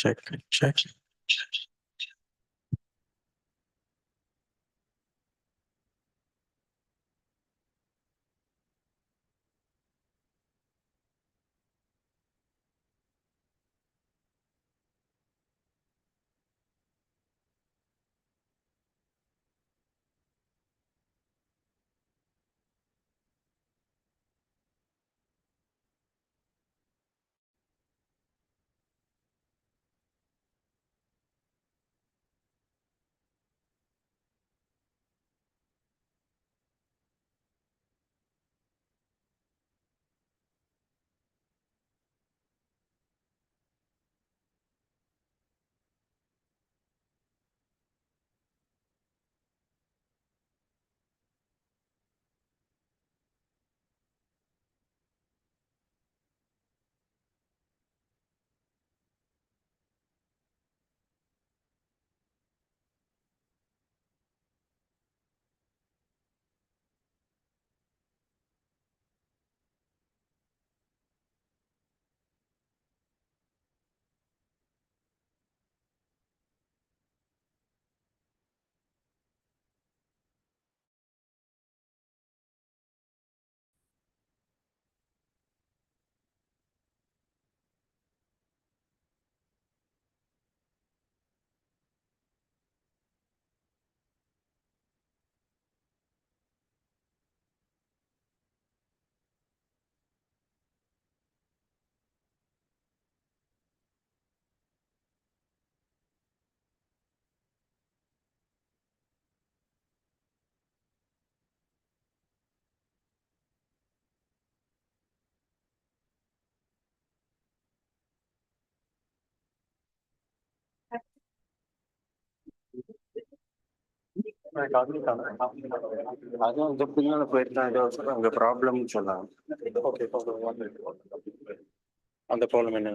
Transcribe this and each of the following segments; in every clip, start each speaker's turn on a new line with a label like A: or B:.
A: check, check. அதான் இந்த பின்னால போயிருந்தா ஏதோ அங்க ப்ராப்ளம்னு சொன்னாங்க. ஓகே, அந்த ப்ராப்ளம் என்ன?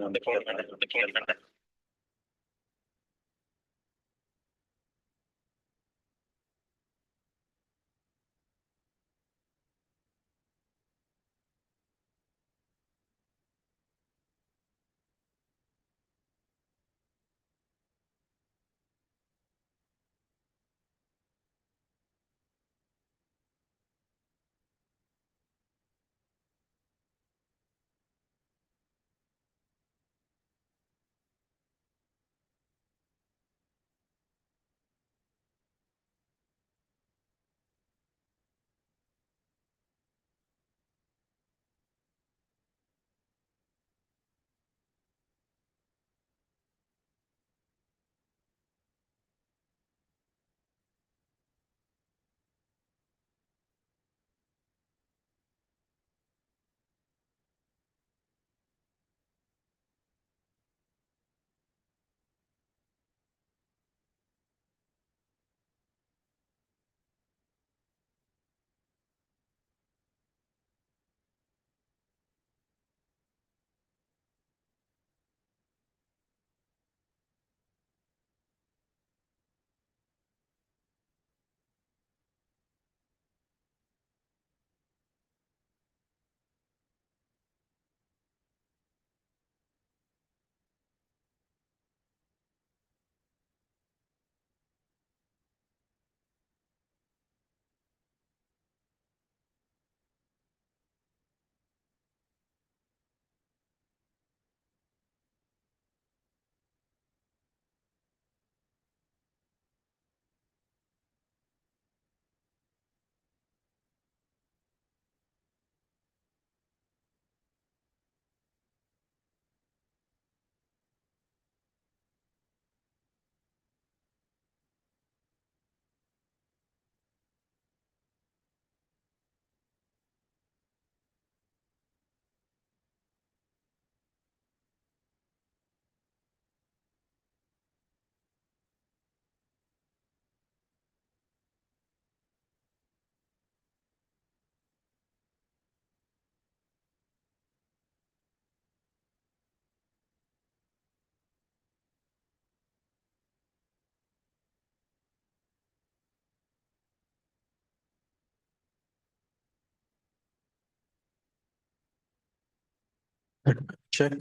A: Check,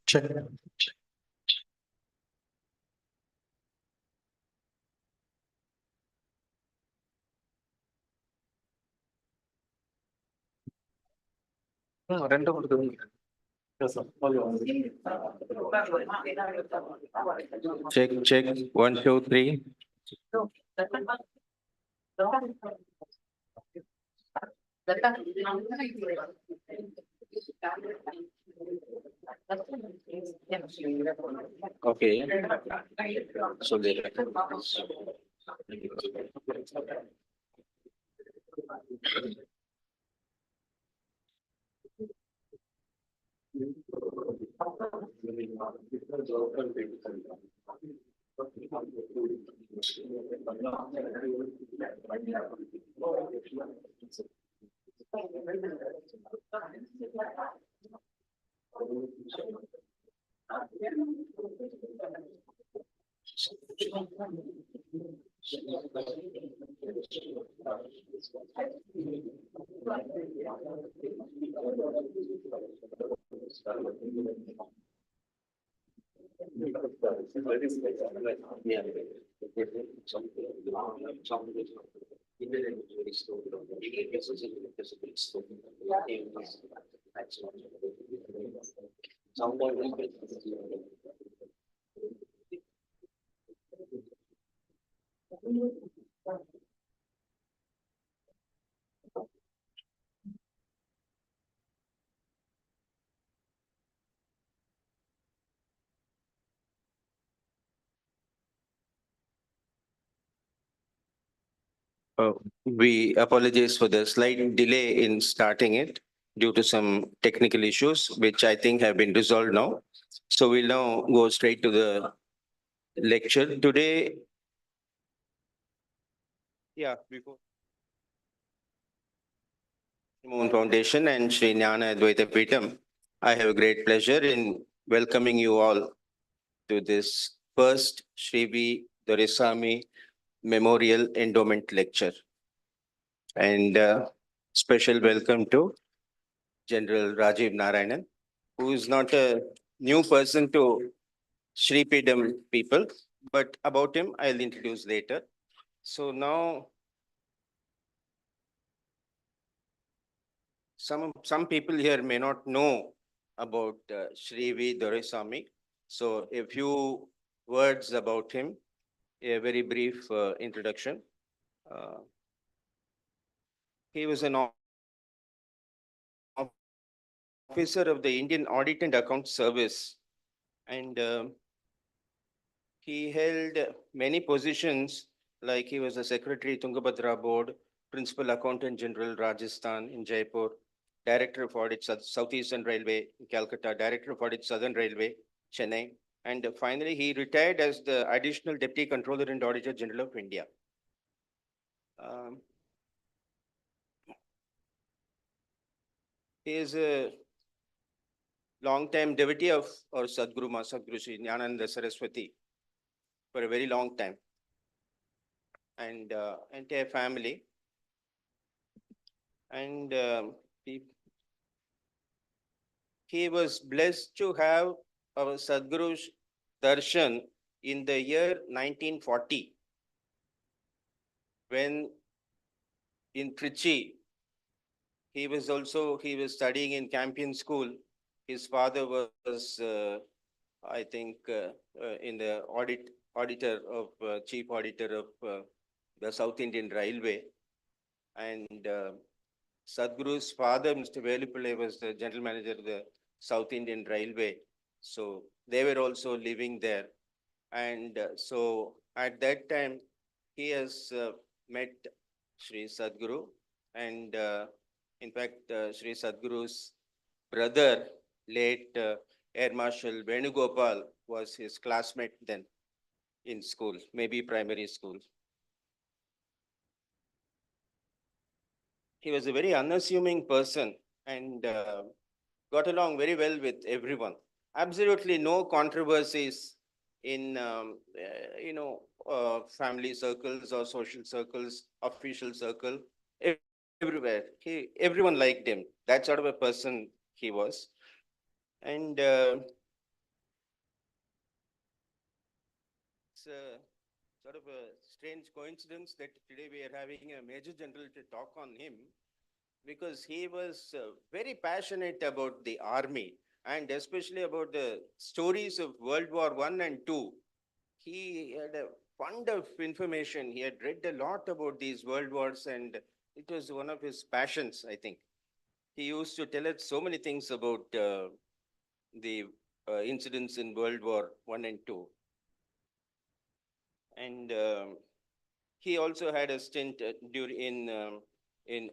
A: check. ரெண்டு கொடுக்குது. Check, check. 1, 2, 3. Okay. So there. We apologize for the slight delay in starting it due to some technical issues, which I think have been resolved now. So we'll now go straight to the lecture. Today, before Moon Foundation and Sri Jnana Advaita Peetham, I have a great pleasure in welcoming you all to this first Sri V. Doraisamy Memorial Endowment Lecture. And special welcome to General Rajiv Narayanan, who is not a new person to Sri Peetham people, but about him I'll introduce later. So now some people here may not know about Sri V. Doraisamy. So a few words about him, a very brief introduction. He was an officer of the Indian Audit and Account Service, and he held many positions, like he was a secretary Tungabhadra Board, principal accountant general Rajasthan in Jaipur, director of audit Southeastern Railway in Calcutta, director of audit Southern Railway, Chennai, and finally he retired as the additional deputy controller and auditor general of India. He is a long-time devotee of our Sadguru Sadguru Sri Jnananda Sarasvati for a very long time, and entire family. And he was blessed to have our Sadguru's darshan in the year 1940, when in Trichy, he was studying in Campion School. His father was, I think, in the auditor of chief auditor of the South Indian Railway, and Sadhguru's father, Mr. Velupillai, was the general manager of the South Indian Railway. So they were also living there. And so at that time, he has met Sri Sadhguru. And in fact, Sri Sadhguru's brother, late Air Marshal Venugopal, was his classmate then in school, maybe primary school. He was a very unassuming person and got along very well with everyone. Absolutely no controversies in, family circles or social circles, official circle, everywhere. Everyone liked him. That sort of a person he was. And it's sort of a strange coincidence that today we are having a major general to talk on him. because he was very passionate about the army and especially about the stories of World War One and Two. He had a fund of information. He had read a lot about these world wars, and it was one of his passions, I think. He used to tell us so many things about the incidents in World War One and Two. And he also had a stint during in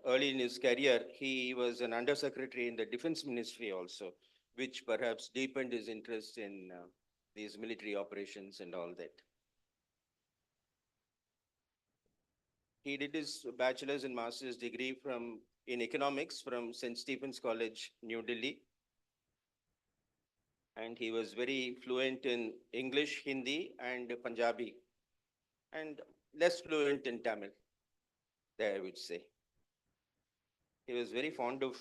A: early in his career. He was an undersecretary in the Defense Ministry also, which perhaps deepened his interest in these military operations and all that. He did his bachelor's and master's degree from in economics from St. Stephen's College, New Delhi, and he was very fluent in English, Hindi, and Punjabi, and less fluent in Tamil. There, I would say. He was very fond of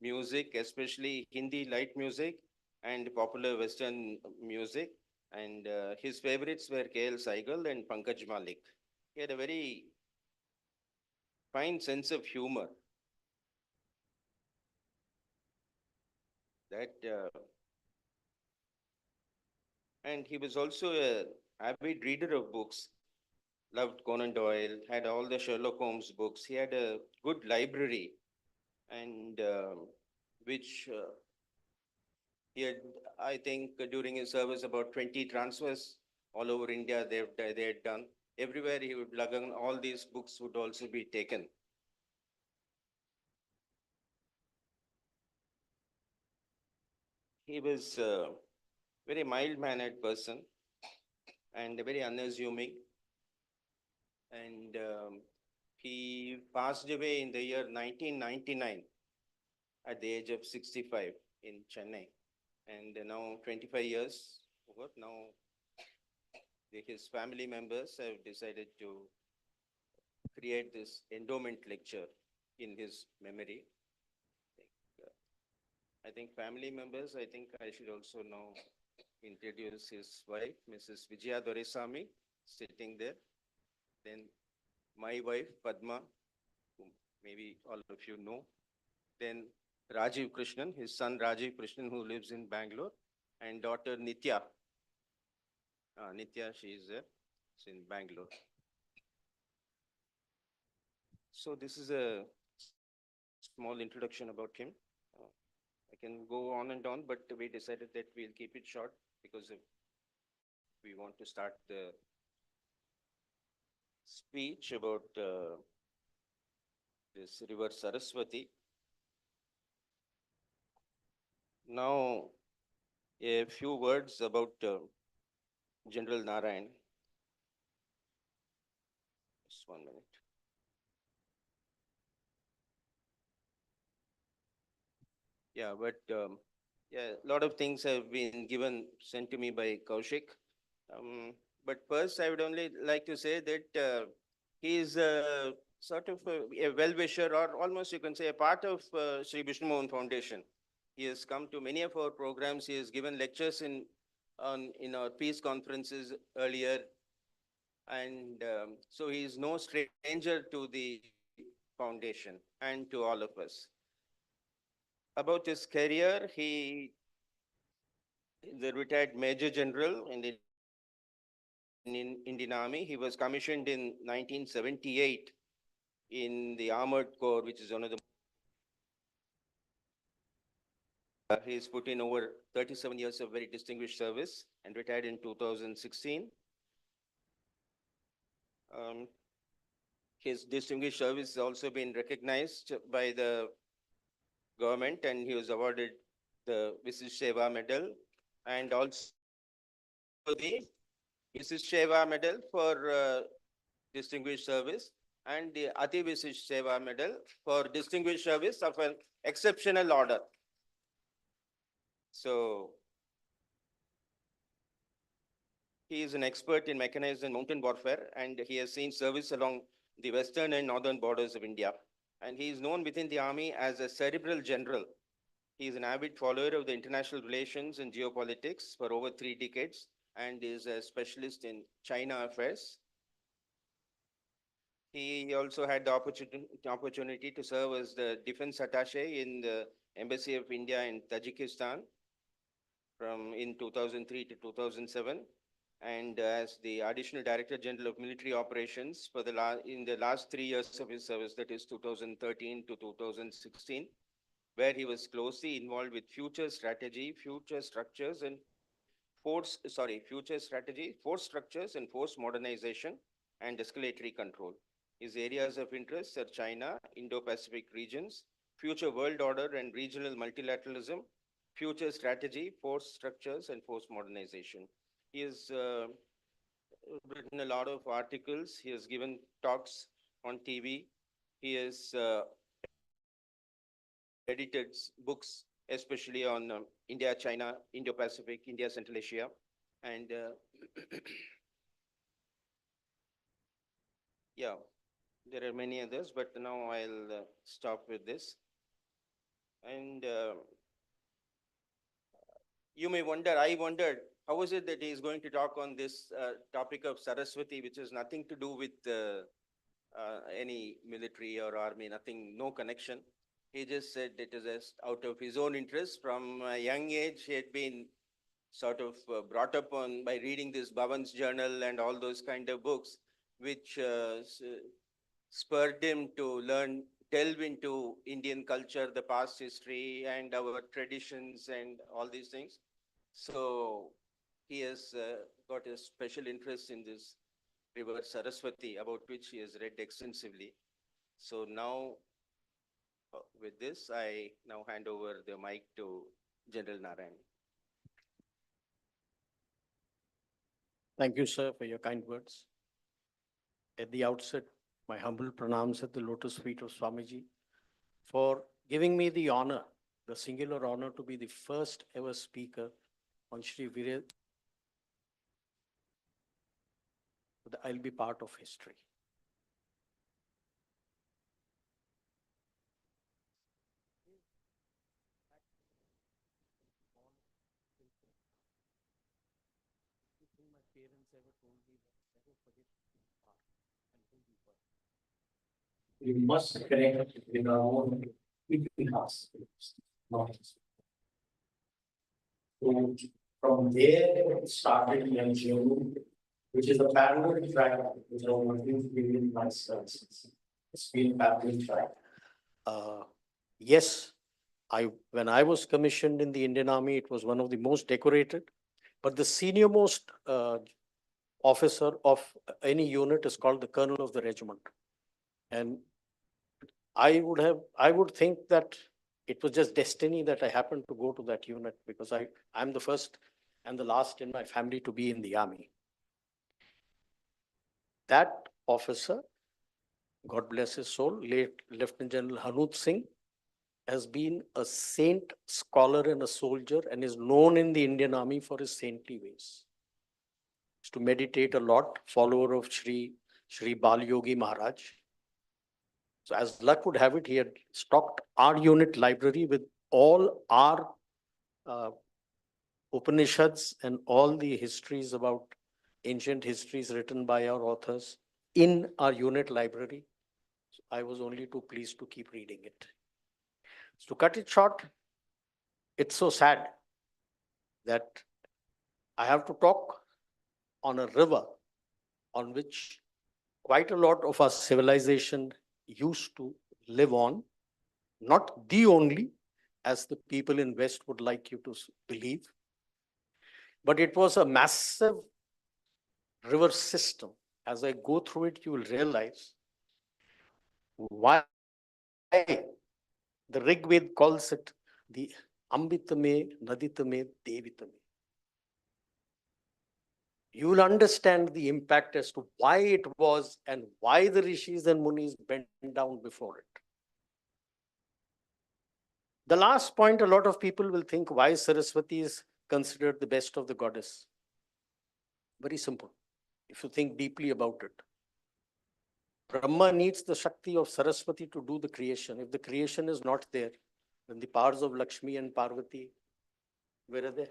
A: music, especially Hindi light music and popular Western music. And his favorites were K.L. Saigal and Pankaj Malik. He had a very fine sense of humor. That and he was also a avid reader of books. Loved Conan Doyle. Had all the Sherlock Holmes books. He had a good library, and which he had, I think, during his service, about 20 transfers all over India they had done. Everywhere he would lug on, all these books would also be taken. He was a very mild-mannered person and very unassuming. And he passed away in the year 1999 at the age of 65 in Chennai. And now 25 years over, now his family members have decided to create this endowment lecture in his memory. I think family members, I think I should also now introduce his wife, Mrs. Vijaya Doresamy, sitting there. Then my wife, Padma, whom maybe all of you know. Then Rajiv Krishnan, his son Rajiv Krishnan, who lives in Bangalore, and daughter Nitya. Nitya, she is there. It's in Bangalore. So this is a small introduction about him. Uh, I can go on and on, but we decided that we'll keep it short because we want to start the speech about this river Sarasvati. Now, a few words about General Narayan. Just 1 minute. Yeah, but yeah, a lot of things have been sent to me by Kaushik. Um, but first, I would only like to say that he is sort of a well-wisher, or almost you can say a part of Sri Vishnu Mohan Foundation. He has come to many of our programs. He has given lectures in our peace conferences earlier, and so he is no stranger to the foundation and to all of us. About his career, he is a retired Major General in the Indian Army. He was commissioned in 1978 in the Armored Corps, which is one of the he's put in over 37 years of very distinguished service and retired in 2016. Um, his distinguished service has also been recognized by the government, and he was awarded the Visis Seva Medal and also the Visis Seva Medal for distinguished service and the Ati Visis Seva Medal for distinguished service of an exceptional order. So he is an expert in mechanized and mountain warfare, and he has seen service along the western and northern borders of India. And he is known within the army as a cerebral general. He is an avid follower of the international relations and geopolitics for over 3 decades and is a specialist in China affairs. He also had the opportunity to serve as the defense attaché in the Embassy of India in Tajikistan from in 2003 to 2007, and as the Additional Director General of Military Operations for in the last 3 years of his service, that is 2013 to 2016, where he was closely involved with future strategy, future structures, and force structures and force modernization and escalatory control. His areas of interest are China, Indo-Pacific regions, future world order and regional multilateralism, future strategy, force structures, and force modernization. He has written a lot of articles. He has given talks on TV. He has edited books, especially on India, China, Indo-Pacific, India, Central Asia. And yeah, there are many others, but now I'll stop with this. And you may wonder, I wondered, how is it that he is going to talk on this topic of Sarasvati, which has nothing to do with any military or army, nothing, no connection. He just said it is just out of his own interest. From a young age, he had been sort of brought up on by reading this Bhavan's Journal and all those kind of books, which spurred him to delve into Indian culture, the past history, and our traditions, and all these things. So he has got a special interest in this river Saraswati, about which he has read extensively. So now, with this, I now hand over the mic to General Narayan.
B: Thank you, sir, for your kind words. At the outset, my humble pranams at the lotus feet of Swamiji for giving me the honor, the singular honor to be the first ever speaker on Shri Viraj. I'll be part of history.
C: We must connect with our own Itihas. So from there, it started in journey, which is a parallel track which are working within my services. It's been parallel track.
B: Yes, when I was commissioned in the Indian Army, it was one of the most decorated, but the senior most officer of any unit is called the colonel of the regiment. And I would think that it was just destiny that I happened to go to that unit, because I'm the first and the last in my family to be in the army. That officer, God bless his soul, late Lieutenant General Hanuj Singh, has been a saint, scholar, and a soldier, and is known in the Indian Army for his saintly ways. He used to meditate a lot, follower of Sri Bal Yogi Maharaj. So as luck would have it, he had stocked our unit library with all our Upanishads and all the histories about ancient histories written by our authors in our unit library. So I was only too pleased to keep reading it. So to cut it short, it's so sad that I have to talk on a river on which quite a lot of our civilization used to live on, not the only, as the people in West would like you to believe, but it was a massive river system. As I go through it, you will realize why the Rig Veda calls it the Ambitame, Naditame, Devitame. You will understand the impact as to why it was and why the rishis and munis bent down before it. The last point, a lot of people will think, why Saraswati is considered the best of the goddess. Very simple, if you think deeply about it. Brahma needs the Shakti of Saraswati to do the creation. If the creation is not there, then the powers of Lakshmi and Parvati, where are they?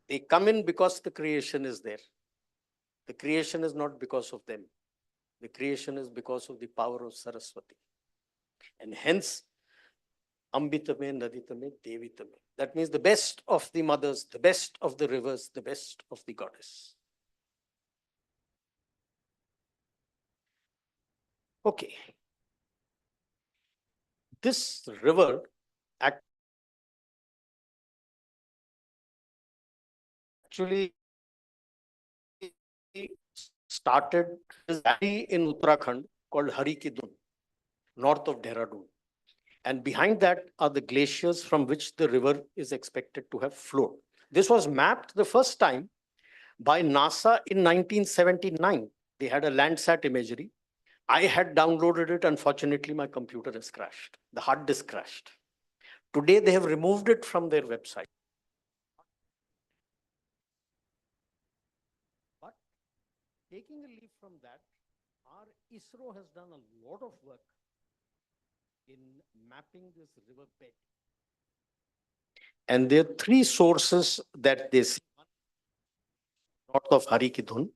B: They come in because the creation is there. The creation is not because of them. The creation is because of the power of Saraswati. And hence, Ambitame, Naditame, Devitame. That means the best of the mothers, the best of the rivers, the best of the goddess. Okay. This river actually started this valley in Uttarakhand called Hari Ki Dun, north of Dehradun. And behind that are the glaciers from which the river is expected to have flowed. This was mapped the first time by NASA in 1979. They had a Landsat imagery. I had downloaded it. Unfortunately, my computer has crashed. The hard disk crashed. Today, they have removed it from their website. But taking a leaf from that, our ISRO has done a lot of work in mapping this river bed. And there are three sources that they see. North of Hari Ki Dhun.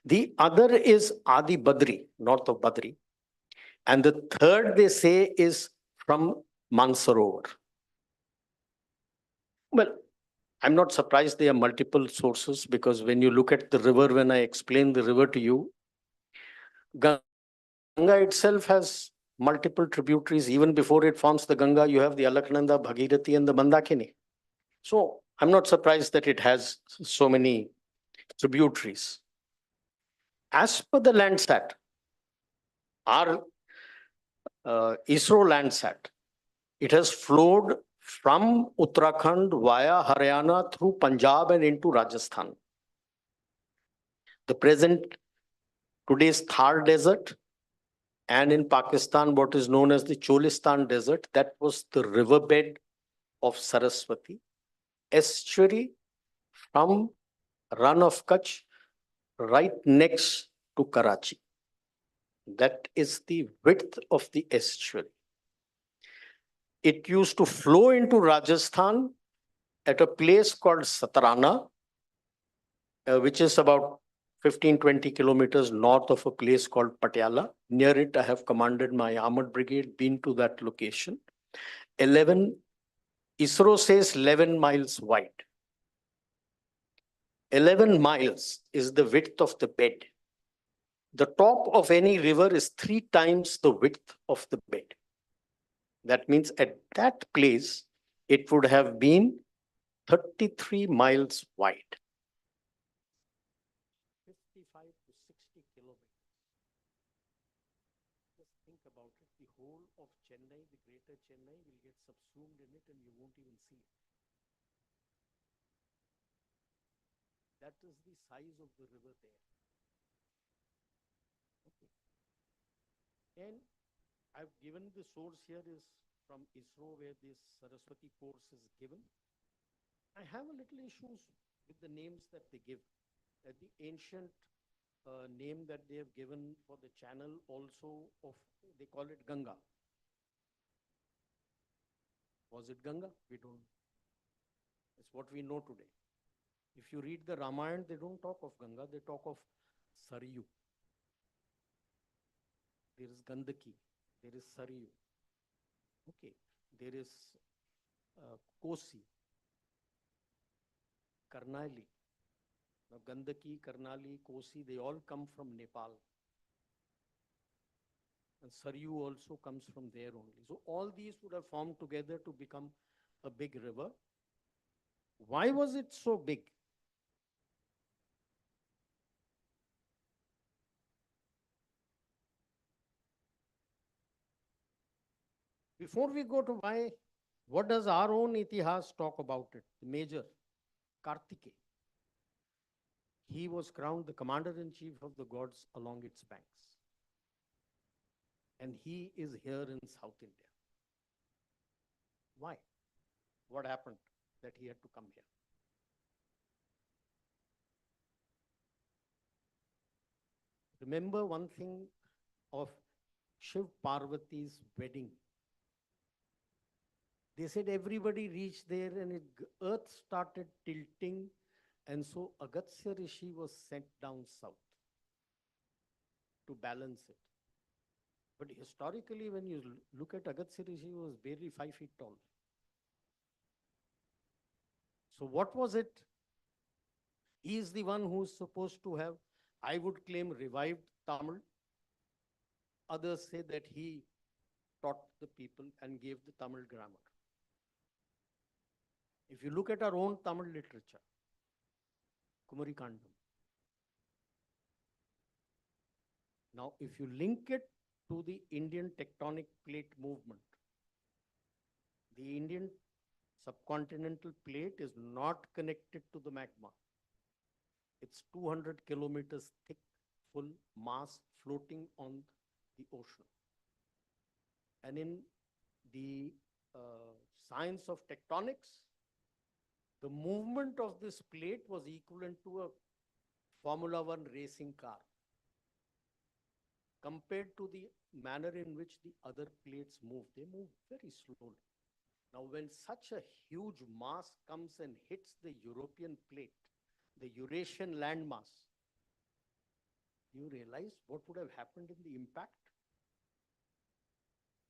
B: The other is Adi Badri, north of Badri. And the third they say is from Mansarovar. Well, I'm not surprised there are multiple sources, because when you look at the river, when I explain the river to you, Ganga itself has multiple tributaries. Even before it forms the Ganga, you have the Alaknanda, Bhagirathi, and the Mandakini. So I'm not surprised that it has so many tributaries. As per the Landsat, our ISRO Landsat, it has flowed from Uttarakhand via Haryana through Punjab and into Rajasthan. The present, today's Thar Desert, and in Pakistan, what is known as the Cholistan Desert, that was the riverbed of Saraswati, estuary from Run of Kutch right next to Karachi. That is the width of the estuary. It used to flow into Rajasthan at a place called Satarana, which is about 15-20 kilometers north of a place called Patiala. Near it, I have commanded my armored brigade, been to that location. ISRO says 11 miles wide. 11 miles is the width of the bed. The top of any river is 3 times the width of the bed. That means at that place, it would have been 33 miles wide. 55 to 60 kilometers. Just think about it. The whole of Chennai, the greater Chennai, will get subsumed in it and you won't even see it. That is the size of the river there. Okay. And I've given the source here is from ISRO, where this Saraswati course is given. I have a little issues with the names that they give. The ancient name that they have given for the channel also of, they call it Ganga. Was it Ganga? We don't know. It's what we know today. If you read the Ramayana, they don't talk of Ganga, they talk of Saryu. There is Gandaki, there is Saryu. Okay, there is Kosi, Karnali. Now, Gandaki, Karnali, Kosi, they all come from Nepal. And Saryu also comes from there only. So all these would have formed together to become a big river. Why was it so big? Before we go to why, what does our own Itihas talk about it? The major, Kartikeya. He was crowned the commander-in-chief of the gods along its banks. And he is here in South India. Why? What happened that he had to come here? Remember one thing of Shiv Parvati's wedding. They said everybody reached there and earth started tilting, and so Agastya Rishi was sent down south. to balance it. But historically, when you look at Agastya Rishi, he was barely 5 feet tall. So what was it? He is the one who's supposed to have, I would claim, revived Tamil. Others say that he taught the people and gave the Tamil grammar. If you look at our own Tamil literature, Kumari Kandam. Now, if you link it to the Indian tectonic plate movement, the Indian subcontinental plate is not connected to the magma. It's 200 kilometers thick, full mass floating on the ocean. And in the science of tectonics, the movement of this plate was equivalent to a Formula One racing car compared to the manner in which the other plates move. They move very slowly. Now, when such a huge mass comes and hits the European plate, the Eurasian landmass, you realize what would have happened in the impact?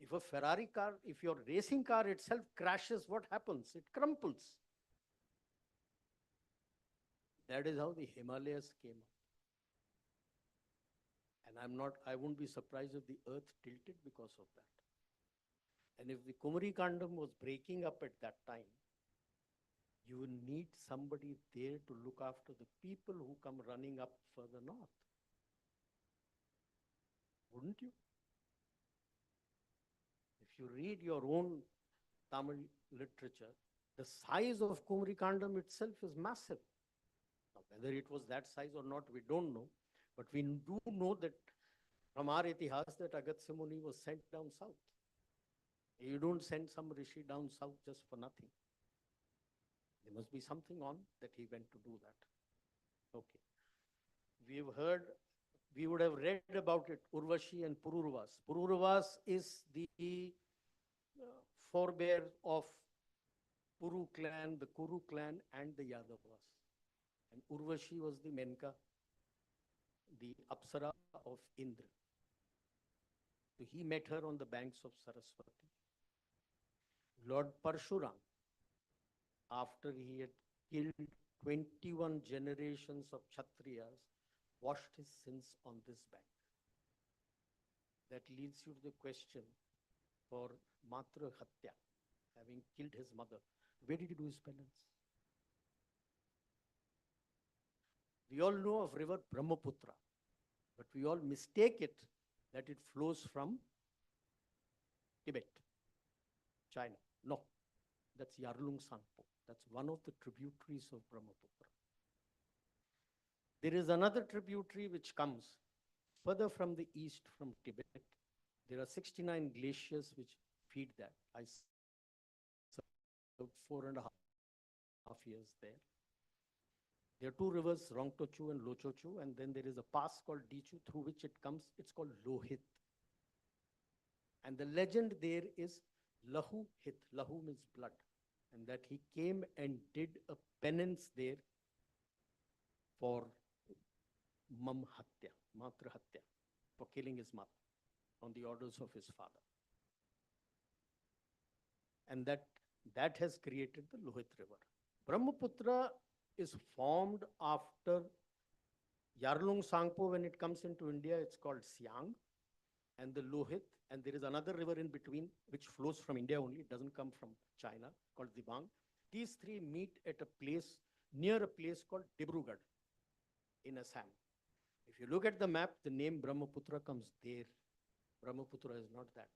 B: If a Ferrari car, if your racing car itself crashes, what happens? It crumples. That is how the Himalayas came up. And I won't be surprised if the earth tilted because of that. And if the Kumari Kandam was breaking up at that time, you will need somebody there to look after the people who come running up further north. Wouldn't you? If you read your own Tamil literature, the size of Kumari Kandam itself is massive. Now, whether it was that size or not, we don't know. But we do know that from our itihas that Agastya Muni was sent down south. You don't send some rishi down south just for nothing. There must be something on that he went to do that. Okay. We've heard, we would have read about it, Urvashi and Pururvas. Pururvas is the forebear of Puru clan, the Kuru clan, and the Yadavas. And Urvashi was the Menka, the Apsara of Indra. So he met her on the banks of Sarasvati. Lord Parshuram, after he had killed 21 generations of Kshatriyas, washed his sins on this bank. That leads you to the question for Matra Hatya, having killed his mother. Where did he do his penance? We all know of river Brahmaputra, but we all mistake it that it flows from Tibet, China. No, that's Yarlung Sangpo. That's one of the tributaries of Brahmaputra. There is another tributary which comes further from the east from Tibet. There are 69 glaciers which feed that. I served 4.5 years there. There are two rivers, Rongtochu and Lochochu, and then there is a pass called Dichu through which it comes. It's called Lohit. And the legend there is Lahu Hit. Lahu means blood. And that he came and did a penance there for Mam Hatya, Matra Hatya, for killing his mother on the orders of his father. And that has created the Lohit River. Brahmaputra is formed after Yarlung Sangpo. When it comes into India, it's called Siang, and the Lohit, and there is another river in between which flows from India only. It doesn't come from China, called Dibang. These three meet at a place, near a place called Dibrugarh in Assam. If you look at the map, the name Brahmaputra comes there. Brahmaputra is not that.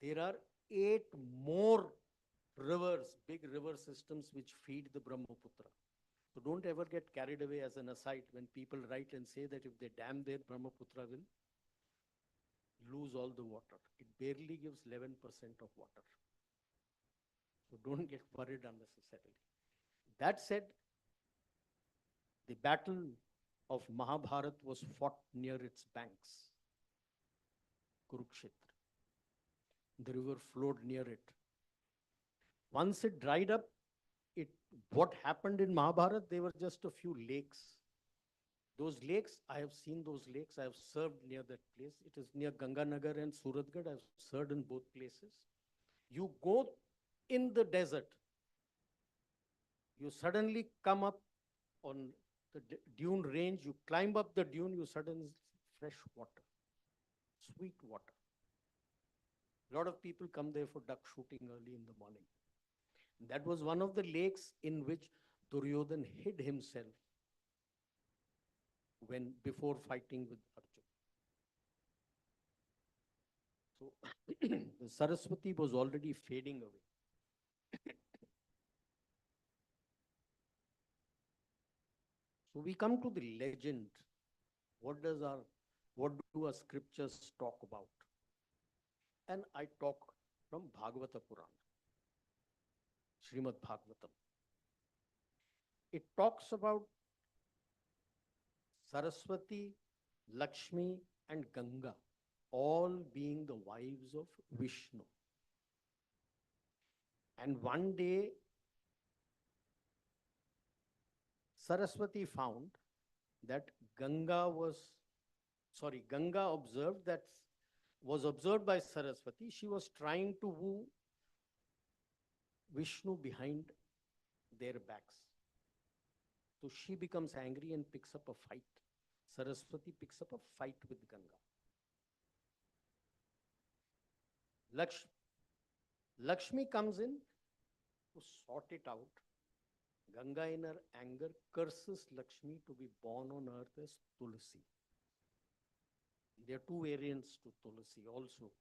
B: There are 8 more rivers, big river systems which feed the Brahmaputra. So don't ever get carried away as an aside when people write and say that if they dam there, Brahmaputra will lose all the water. It barely gives 11% of water. So don't get worried unnecessarily. That said, the battle of Mahabharat was fought near its banks, Kurukshetra. The river flowed near it. Once it dried up, what happened in Mahabharat, there were just a few lakes. Those lakes, I have seen those lakes. I have served near that place. It is near Ganganagar and Suratgarh. I've served in both places. You go in the desert, you suddenly come up on the dune range, you climb up the dune, you suddenly fresh water, sweet water. A lot of people come there for duck shooting early in the morning. That was one of the lakes in which Duryodhan hid himself when before fighting with Arjun. So the Saraswati was already fading away. So we come to the legend. What do our scriptures talk about? And I talk from Bhagavata Purana, Srimad Bhagavatam. It talks about Saraswati, Lakshmi, and Ganga all being the wives of Vishnu. And one day, Saraswati found that Ganga was observed by Saraswati. She was trying to woo Vishnu behind their backs. So she becomes angry and picks up a fight. Saraswati picks up a fight with Ganga. Lakshmi comes in to sort it out. Ganga, in her anger, curses Lakshmi to be born on earth as Tulsi. There are two variants to Tulsi also,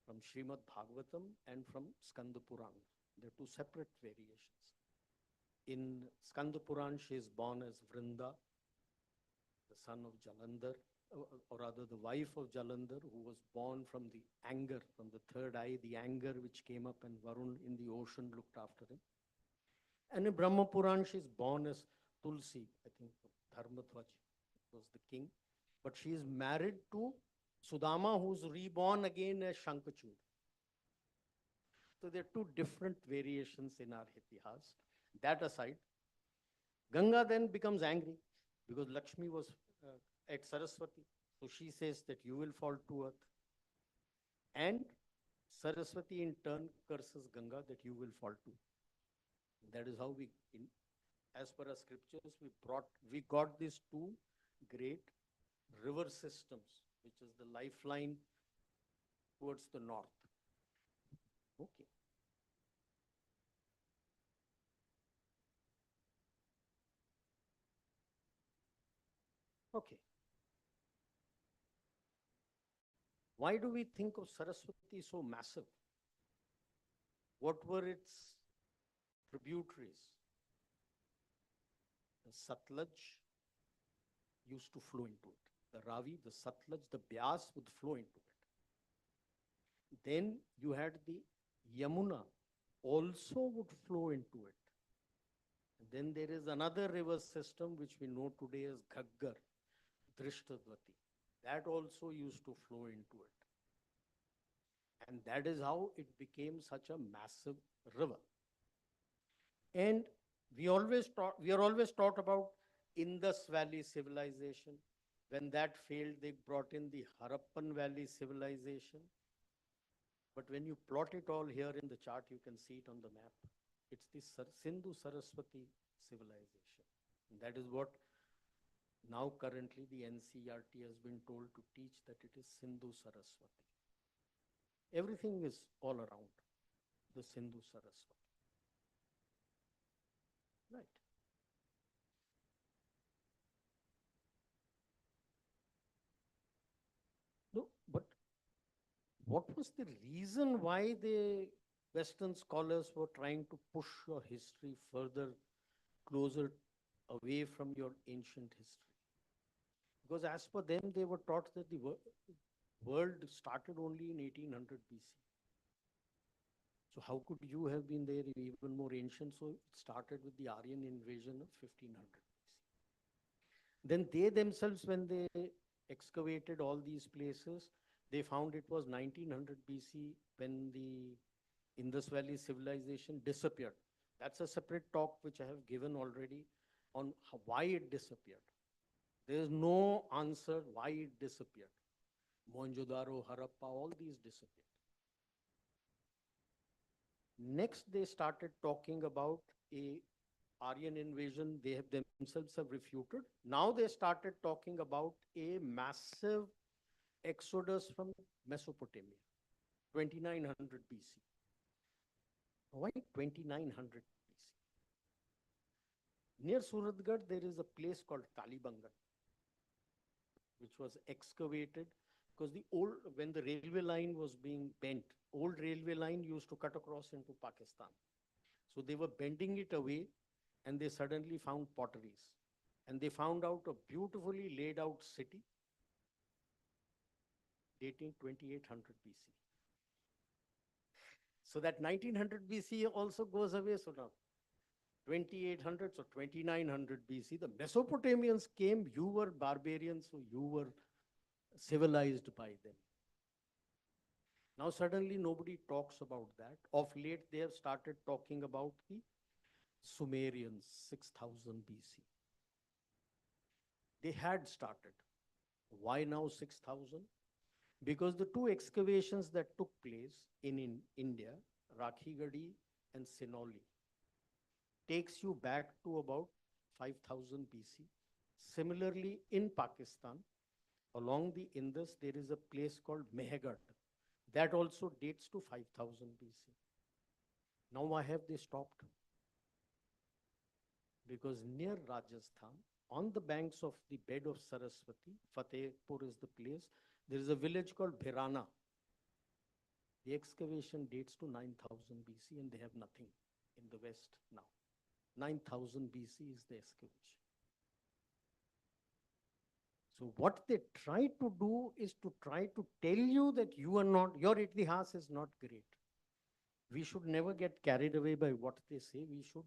B: from Srimad Bhagavatam and from Skanda Purana. There are two separate variations. In Skanda Purana, she is born as Vrinda, the son of Jalandhar, or rather the wife of Jalandhar, who was born from the anger, from the third eye, the anger which came up, and Varun in the ocean looked after him. And in Brahma Puran, she is born as Tulsi, I think Dharmadhvaj was the king. But she is married to Sudama, who's reborn again as Shankachud. So there are two different variations in our Itihas. That aside, Ganga then becomes angry because Lakshmi was at Saraswati. So she says that you will fall to earth. And Saraswati in turn curses Ganga that you will fall too. That is how as per our scriptures, we got these two great river systems, which is the lifeline towards the north. Okay. Okay. Why do we think of Saraswati so massive? What were its tributaries? The Satluj used to flow into it. The Ravi, the Satluj, the Byas would flow into it. Then you had the Yamuna also would flow into it. And then there is another river system which we know today as Ghaggar, Drishtadvati. That also used to flow into it. And that is how it became such a massive river. And we are always taught about Indus Valley civilization. When that failed, they brought in the Harappan Valley civilization. But when you plot it all here in the chart, you can see it on the map. It's the Sindhu Saraswati civilization. And that is what now currently the NCERT has been told to teach, that it is Sindhu Saraswati. Everything is all around the Sindhu Saraswati. Right. No, but what was the reason why the Western scholars were trying to push your history further, closer away from your ancient history? Because as per them, they were taught that the world started only in 1800 BC. So how could you have been there even more ancient? So it started with the Aryan invasion of 1500 BC. Then they themselves, when they excavated all these places, they found it was 1900 BC when the Indus Valley civilization disappeared. That's a separate talk which I have given already on why it disappeared. There is no answer why it disappeared. Mohenjo-daro, Harappa, all these disappeared. Next, they started talking about a Aryan invasion. They have themselves have refuted. Now they started talking about a massive exodus from Mesopotamia, 2900 BC. Why 2900 BC? Near Suratgarh, there is a place called Kalibangan, which was excavated because when the railway line was being bent, old railway line used to cut across into Pakistan. So they were bending it away and they suddenly found potteries. And they found out a beautifully laid out city dating 2800 BC. So that 1900 BC also goes away. So now 2800, so 2900 BC, the Mesopotamians came, you were barbarians, so you were civilized by them. Now suddenly nobody talks about that. Of late, they have started talking about the Sumerians, 6000 BC. They had started. Why now 6000? Because the two excavations that took place in India, Rakhigadi and Sinoli, takes you back to about 5000 BC. Similarly, in Pakistan, along the Indus, there is a place called Mehergarh. That also dates to 5000 BC. Now why have they stopped? Because near Rajasthan, on the banks of the bed of Sarasvati, Fatehpur is the place, there is a village called Bhirana. The excavation dates to 9000 BC and they have nothing in the west now. 9000 BC is the excavation. So what they try to do is to try to tell you that you are not, your itihas is not great. We should never get carried away by what they say. We should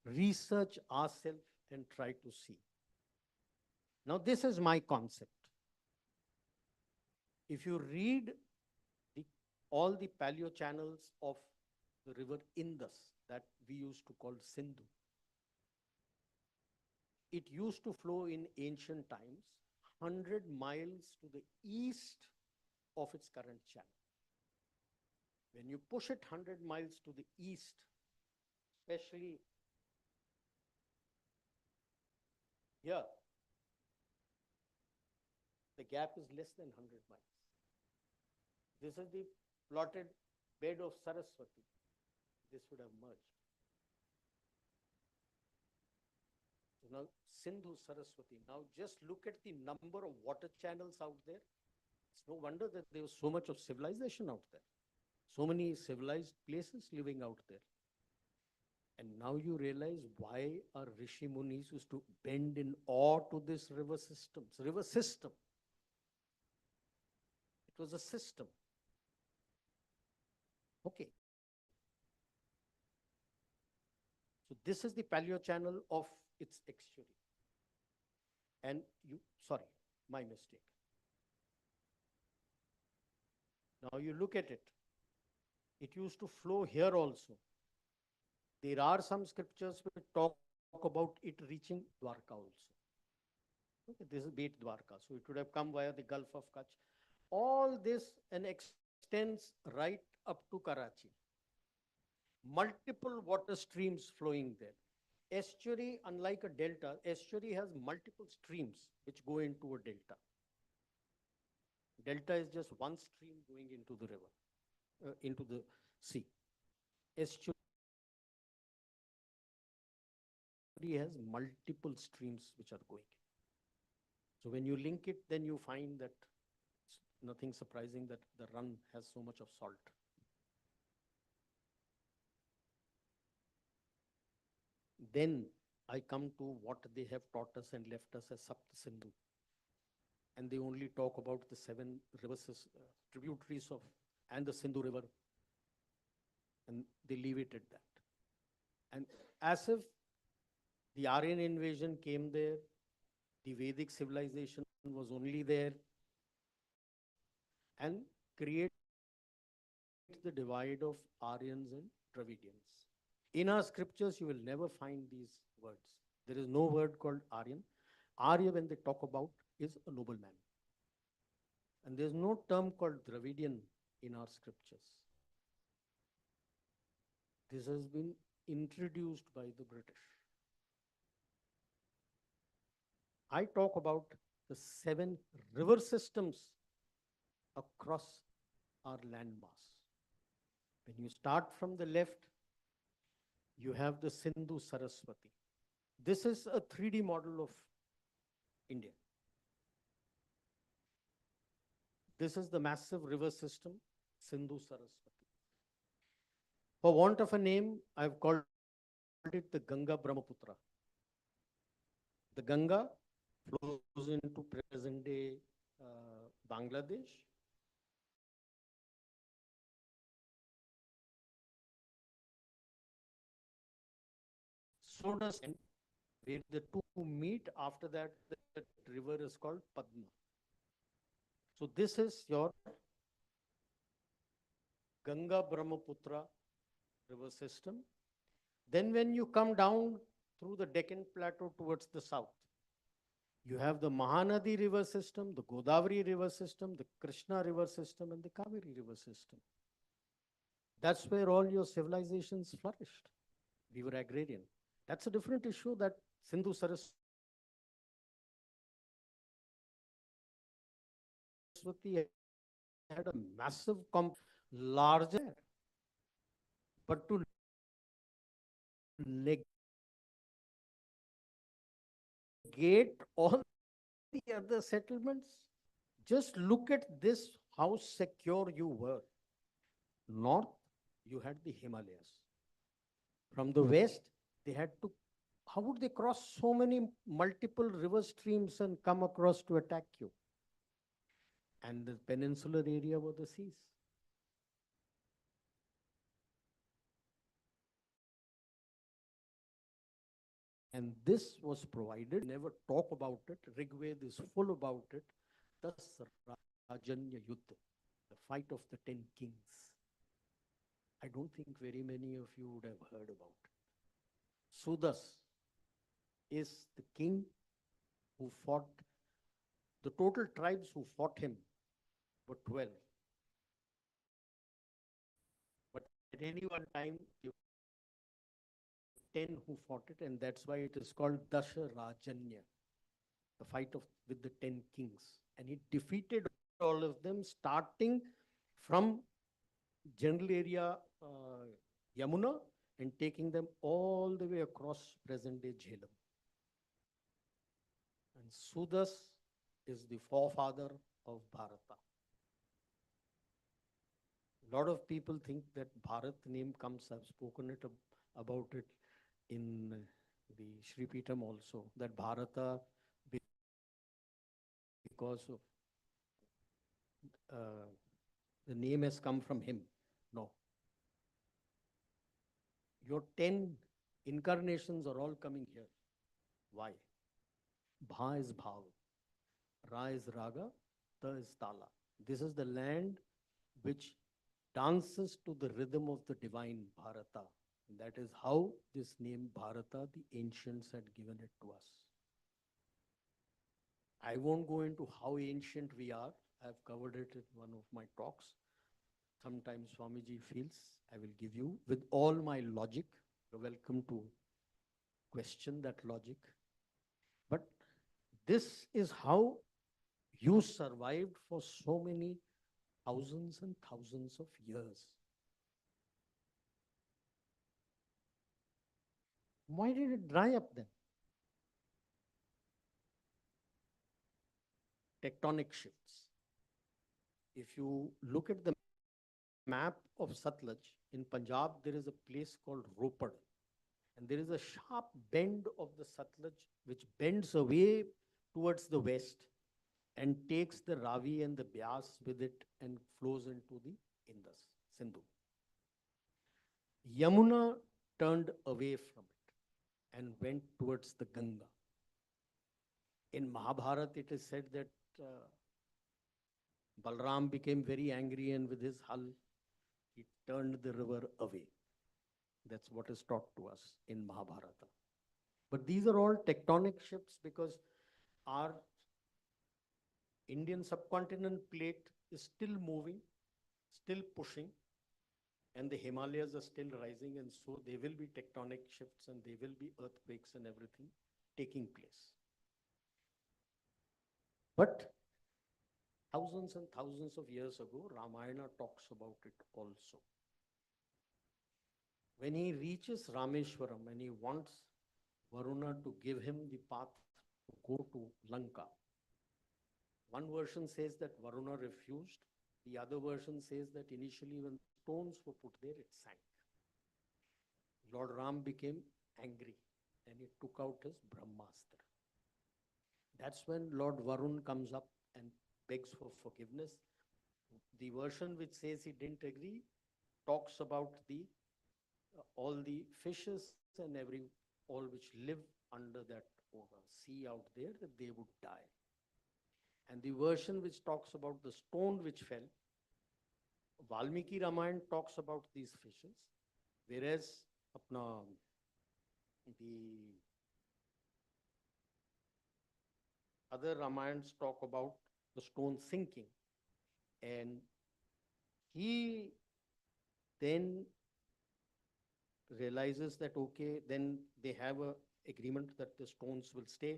B: research ourselves and try to see. Now, this is my concept. If you read all the paleo channels of the river Indus that we used to call Sindhu, it used to flow in ancient times 100 miles to the east of its current channel. When you push it 100 miles to the east, especially here, the gap is less than 100 miles. This is the plotted bed of Sarasvati. This would have merged. So now Sindhu, Saraswati. Now just look at the number of water channels out there. It's no wonder that there was so much of civilization out there. So many civilized places living out there. And now you realize why our Rishi Munis used to bend in awe to this river system. River system. It was a system. Okay. So this is the paleo channel of its estuary. And sorry, my mistake. Now you look at it. It used to flow here also. There are some scriptures which talk about it reaching Dwarka also. Okay, this is Bet Dwarka. So it would have come via the Gulf of Kutch. All this and extends right up to Karachi. Multiple water streams flowing there. Estuary, unlike a delta, estuary has multiple streams which go into a delta. Delta is just one stream going into the river, into the sea. Estuary has multiple streams which are going. So when you link it, then you find that it's nothing surprising that the run has so much of salt. Then I come to what they have taught us and left us as Sapt Sindhu. And they only talk about the 7 rivers, tributaries of, and the Sindhu River. And they leave it at that. And as if the Aryan invasion came there, the Vedic civilization was only there, and create the divide of Aryans and Dravidians. In our scriptures, you will never find these words. There is no word called Aryan. Arya, when they talk about, is a nobleman. And there's no term called Dravidian in our scriptures. This has been introduced by the British. I talk about the 7 river systems across our landmass. When you start from the left, you have the Sindhu Sarasvati. This is a 3D model of India. This is the massive river system, Sindhu Sarasvati. For want of a name, I've called it the Ganga Brahmaputra. The Ganga flows into present day Bangladesh. So does where the two meet. After that, the river is called Padma. So this is your Ganga Brahmaputra river system. Then when you come down through the Deccan Plateau towards the south, you have the Mahanadi river system, the Godavari river system, the Krishna river system, and the Kaveri river system. That's where all your civilizations flourished. We were agrarian. That's a different issue that Sindhu Saraswati had a massive, larger, but to negate all the other settlements, just look at this, how secure you were. North, you had the Himalayas. From the west, they had to, how would they cross so many multiple river streams and come across to attack you? And the peninsular area were the seas. And this was provided, never talk about it. Rigved is full about it. Thus, Rajanya Yuddha, the fight of the 10 kings. I don't think very many of you would have heard about it. Sudas is the king who fought, the total tribes who fought him were 12. But at any one time, you 10 who fought it, and that's why it is called Dasha Rajanya, the fight of with the 10 kings. And he defeated all of them, starting from general area Yamuna and taking them all the way across present-day Jhelum. And Sudas is the forefather of Bharata. A lot of people think that Bharat name comes, I've spoken about it in the Sri Pitam also, that Bharata, because of the name has come from him. No. Your 10 incarnations are all coming here. Why? Bha is Bhav, Ra is Raga, Ta is Tala. This is the land which dances to the rhythm of the divine Bharata. And that is how this name Bharata, the ancients had given it to us. I won't go into how ancient we are. I've covered it in one of my talks. Sometimes Swamiji feels I will give you with all my logic. You're welcome to question that logic. But this is how you survived for so many thousands and thousands of years. Why did it dry up then? Tectonic shifts. If you look at the map of Satluj, in Punjab, there is a place called Ropad. And there is a sharp bend of the Satluj which bends away towards the west and takes the Ravi and the Byas with it and flows into the Indus, Sindhu. Yamuna turned away from it and went towards the Ganga. In Mahabharata, it is said that Balram became very angry, and with his hull, he turned the river away. That's what is taught to us in Mahabharata. But these are all tectonic shifts, because our Indian subcontinent plate is still moving, still pushing, and the Himalayas are still rising, and so there will be tectonic shifts and there will be earthquakes and everything taking place. But thousands and thousands of years ago, Ramayana talks about it also. When he reaches Rameshwaram and he wants Varuna to give him the path to go to Lanka, one version says that Varuna refused. The other version says that initially when stones were put there, it sank. Lord Ram became angry and he took out his Brahmastra. That's when Lord Varun comes up and begs for forgiveness. The version which says he didn't agree talks about the all the fishes and all which live under that sea out there, that they would die. And the version which talks about the stone which fell, Valmiki Ramayana talks about these fishes, whereas the other Ramayans talk about the stone sinking. And he then realizes that, okay, then they have a agreement that the stones will stay.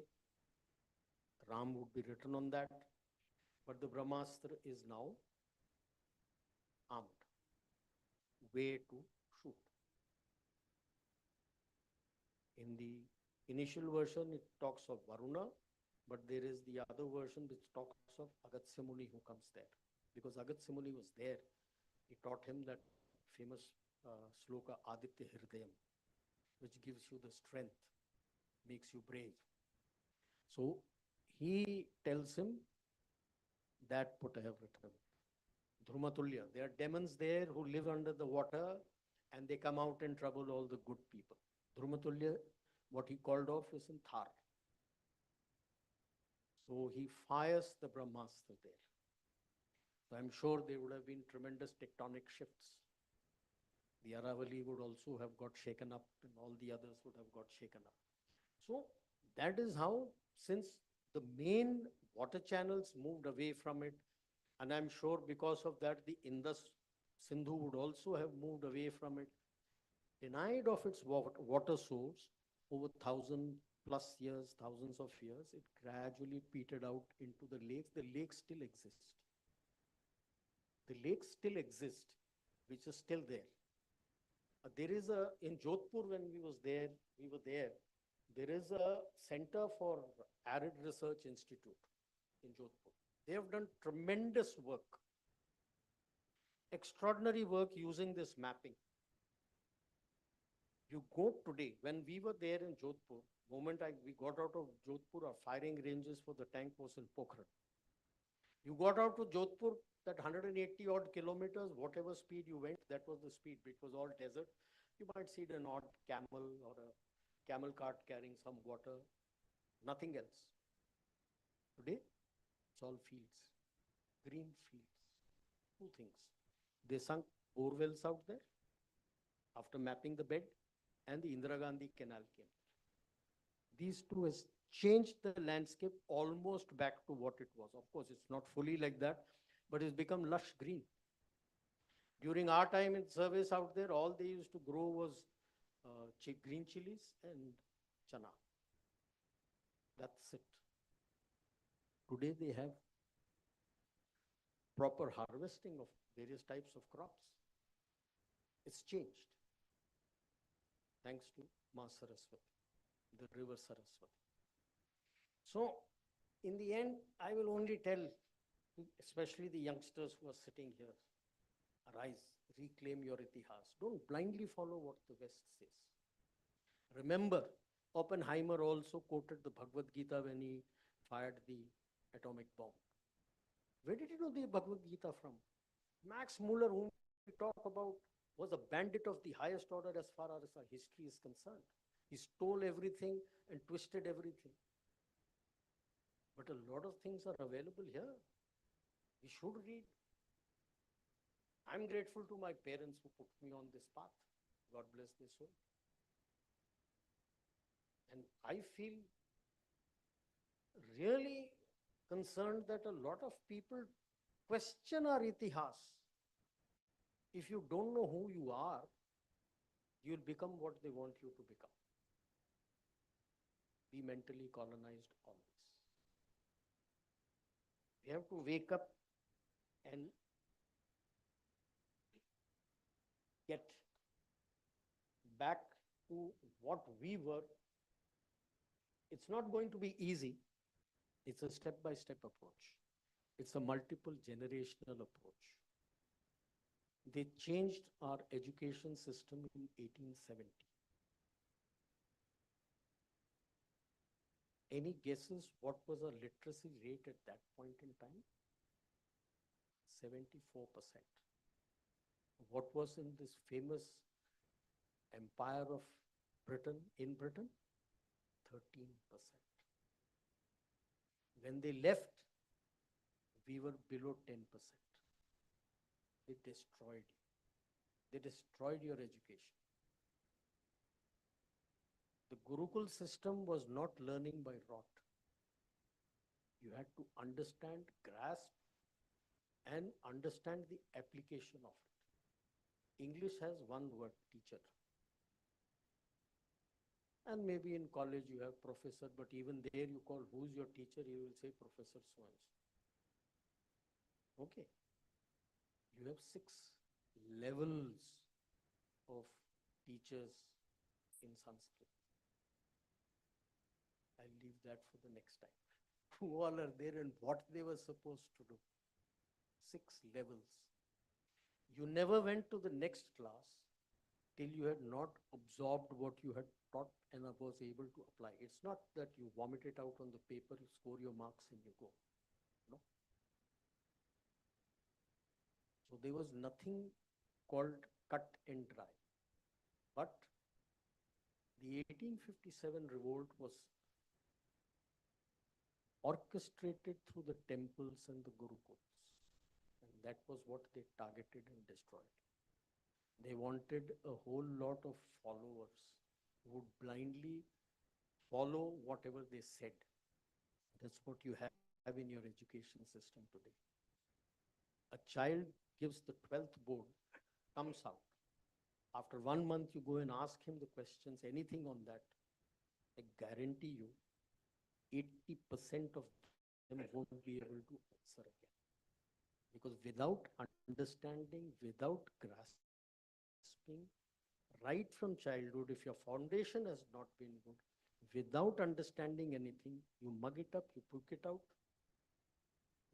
B: Ram would be written on that. But the Brahmastra is now armed, way to shoot. In the initial version, it talks of Varuna, but there is the other version which talks of Agastya Muni who comes there. Because Agastya Muni was there, he taught him that famous sloka Aditya Hridayam, which gives you the strength, makes you brave. So he tells him that what I have written. Dhrumatulya, there are demons there who live under the water and they come out and trouble all the good people. Dhrumatulya, what he called off is in Thar. So he fires the Brahmastra there. So I'm sure there would have been tremendous tectonic shifts. The Aravali would also have got shaken up and all the others would have got shaken up. So that is how, since the main water channels moved away from it, and I'm sure because of that, the Indus Sindhu would also have moved away from it, denied of its water source over 1,000+ years, thousands of years, it gradually petered out into the lakes. The lakes still exist. The lakes still exist, which is still there. There is in Jodhpur, when we were there, there is a Center for Arid Research Institute in Jodhpur. They have done tremendous work, extraordinary work using this mapping. You go today, when we were there in Jodhpur, we got out of Jodhpur, our firing ranges for the tank was in Pokhran. You got out to Jodhpur, that 180 odd kilometers, whatever speed you went, that was the speed. It was all desert. You might see an odd camel or a camel cart carrying some water, nothing else. Today, it's all fields, green fields. Two things. They sunk bore wells out there after mapping the bed, and the Indira Gandhi Canal came. These two has changed the landscape almost back to what it was. Of course, it's not fully like that, but it's become lush green. During our time in service out there, all they used to grow was green chilies and chana. That's it. Today they have proper harvesting of various types of crops. It's changed. Thanks to Ma Sarasvati, the river Sarasvati. So, in the end, I will only tell, especially the youngsters who are sitting here, arise, reclaim your itihas. Don't blindly follow what the West says. Remember, Oppenheimer also quoted the Bhagavad Gita when he fired the atomic bomb. Where did he know the Bhagavad Gita from? Max Muller, whom we talk about, was a bandit of the highest order as far as our history is concerned. He stole everything and twisted everything. But a lot of things are available here. We should read. I'm grateful to my parents who put me on this path. God bless their soul. And I feel really concerned that a lot of people question our itihas. If you don't know who you are, you'll become what they want you to become. Be mentally colonized always. We have to wake up and get back to what we were. It's not going to be easy. It's a step-by-step approach. It's a multiple generational approach. They changed our education system in 1870. Any guesses what was our literacy rate at that point in time? 74%. What was in this famous empire of Britain, in Britain? 13%. When they left, we were below 10%. They destroyed you. They destroyed your education. The Gurukul system was not learning by rote. You had to understand, grasp, and understand the application of it. English has one word, teacher. And maybe in college you have professor, but even there you call who's your teacher, he will say Professor so-and-so. Okay. You have 6 levels of teachers in Sanskrit. I'll leave that for the next time. Who all are there and what they were supposed to do. 6 levels. You never went to the next class till you had not absorbed what you had taught and was able to apply. It's not that you vomit it out on the paper, you score your marks and you go. No. So there was nothing called cut and dry. But the 1857 revolt was orchestrated through the temples and the gurukuls. And that was what they targeted and destroyed. They wanted a whole lot of followers who would blindly follow whatever they said. That's what you have in your education system today. A child gives the 12th board, comes out. After 1 month, you go and ask him the questions, anything on that. I guarantee you, 80% of them won't be able to answer again. Because without understanding, without grasping, right from childhood, if your foundation has not been good, without understanding anything, you mug it up, you poke it out.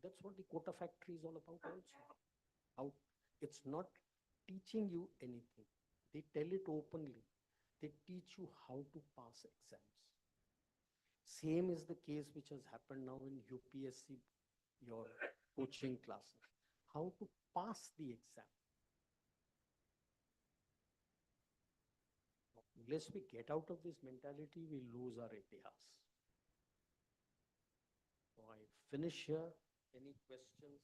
B: That's what the quota factory is all about also. How it's not teaching you anything. They tell it openly. They teach you how to pass exams. Same is the case which has happened now in UPSC, your coaching classes. How to pass the exam. Unless we get out of this mentality, we lose our itihas. So I finish here. Any questions?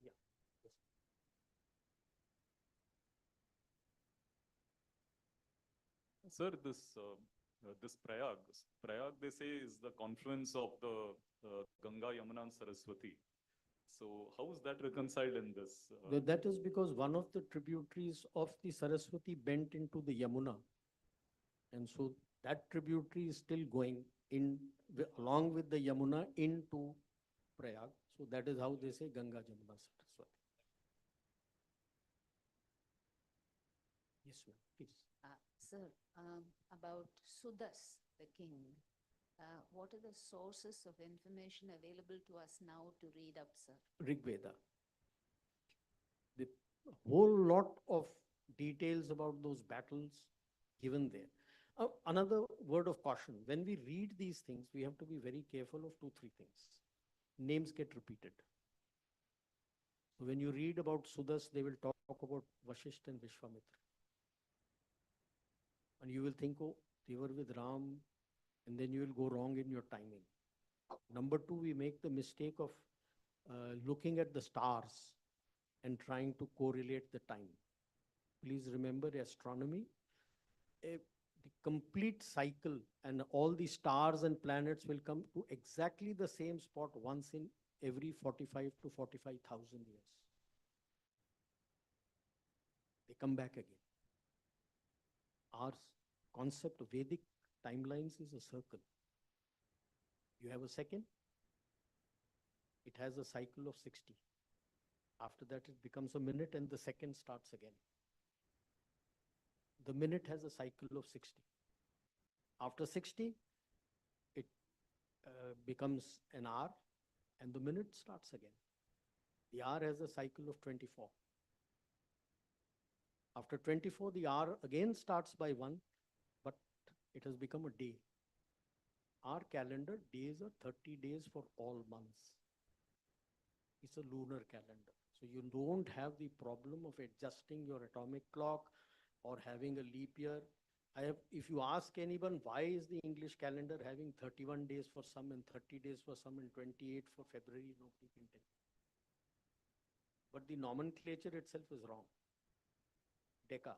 B: Yeah.
D: Sir, this Prayag, they say, is the confluence of the Ganga, Yamuna, and Saraswati. So how is that reconciled in this?
B: That is because one of the tributaries of the Saraswati bent into the Yamuna. And so that tributary is still going in along with the Yamuna into Prayag. So that is how they say Ganga, Jamuna, Saraswati. Yes, ma'am, please.
E: Sir, about Sudas, the king, what are the sources of information available to us now to read up, sir?
B: Rig Veda. The whole lot of details about those battles given there. Another word of caution. When we read these things, we have to be very careful of 2, 3 things. Names get repeated. So when you read about Sudas, they will talk about Vashishtha and Vishwamitra. And you will think, oh, they were with Ram, and then you will go wrong in your timing. Number 2, we make the mistake of looking at the stars and trying to correlate the time. Please remember, astronomy, the complete cycle and all the stars and planets will come to exactly the same spot once in every 45 to 45,000 years. They come back again. Our concept of Vedic timelines is a circle. You have a second, it has a cycle of 60. After that, it becomes a minute and the second starts again. The minute has a cycle of 60. After 60, it becomes an hour and the minute starts again. The hour has a cycle of 24. After 24, the hour again starts by 1, but it has become a day. Our calendar, days are 30 days for all months. It's a lunar calendar. So you don't have the problem of adjusting your atomic clock or having a leap year. If you ask anyone, why is the English calendar having 31 days for some and 30 days for some and 28 for February, nobody can tell. But the nomenclature itself is wrong. Deca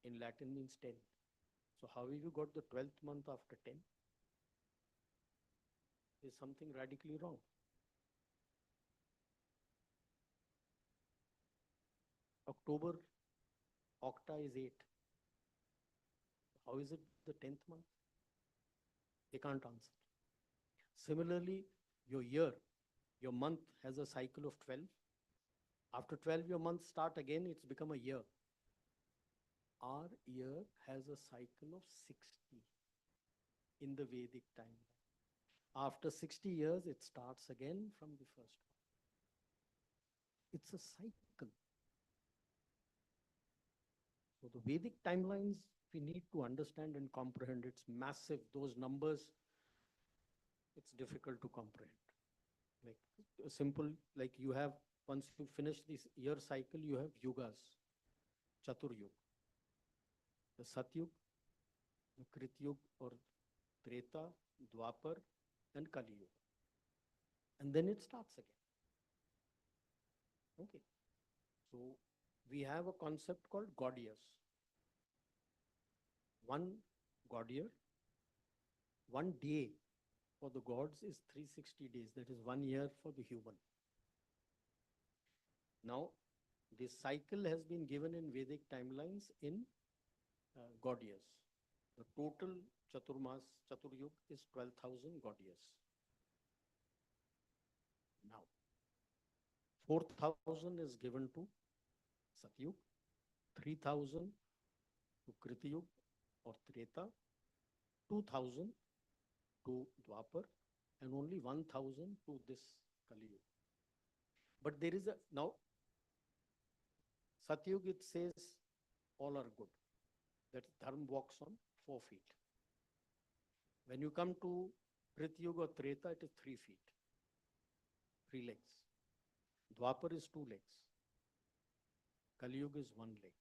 B: in Latin means 10. So how have you got the 12th month after 10? There's something radically wrong. October, octa is 8. How is it the 10th month? They can't answer. Similarly, your year, your month has a cycle of 12. After 12, your months start again, it's become a year. Our year has a cycle of 60 in the Vedic timeline. After 60 years, it starts again from the first one. It's a cycle. So the Vedic timelines, we need to understand and comprehend. It's massive. Those numbers, it's difficult to comprehend. Like a simple, like you have, once you finish this year cycle, you have yugas, Chaturyug, the Satyug, the Krityug or Treta, Dwapar, and Kali Yuga. And then it starts again. Okay. So we have a concept called God years. One God year, one day for the gods is 360 days. That is 1 year for the human. Now, this cycle has been given in Vedic timelines in God years. The total Chaturyug is 12,000 God years. Now, 4,000 is given to Satyug, 3,000 to Kritiyug or Treta, 2,000 to Dwapar, and only 1,000 to this Kali Yuga. But there is now, Satyug, it says all are good. That Dharma walks on 4 feet. When you come to Kritiyug or Treta, it is 3 feet, 3 legs. Dwapar is 2 legs. Kali Yuga is 1 leg.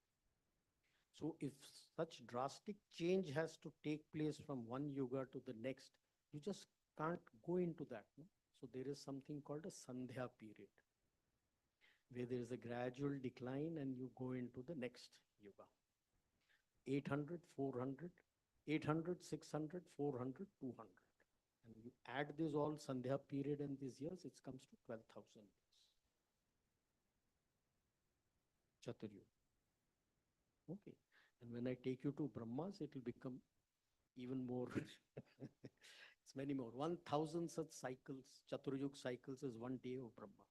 B: So if such drastic change has to take place from one yuga to the next, you just can't go into that. No? So there is something called a Sandhya period, where there is a gradual decline and you go into the next yuga. 800, 400, 800, 600, 400, 200. And you add this all Sandhya period and these years, it comes to 12,000 years. Chaturyug. Okay. And when I take you to Brahmas, it will become even more. It's many more. 1,000 such cycles, Chaturyug cycles is 1 day of Brahma.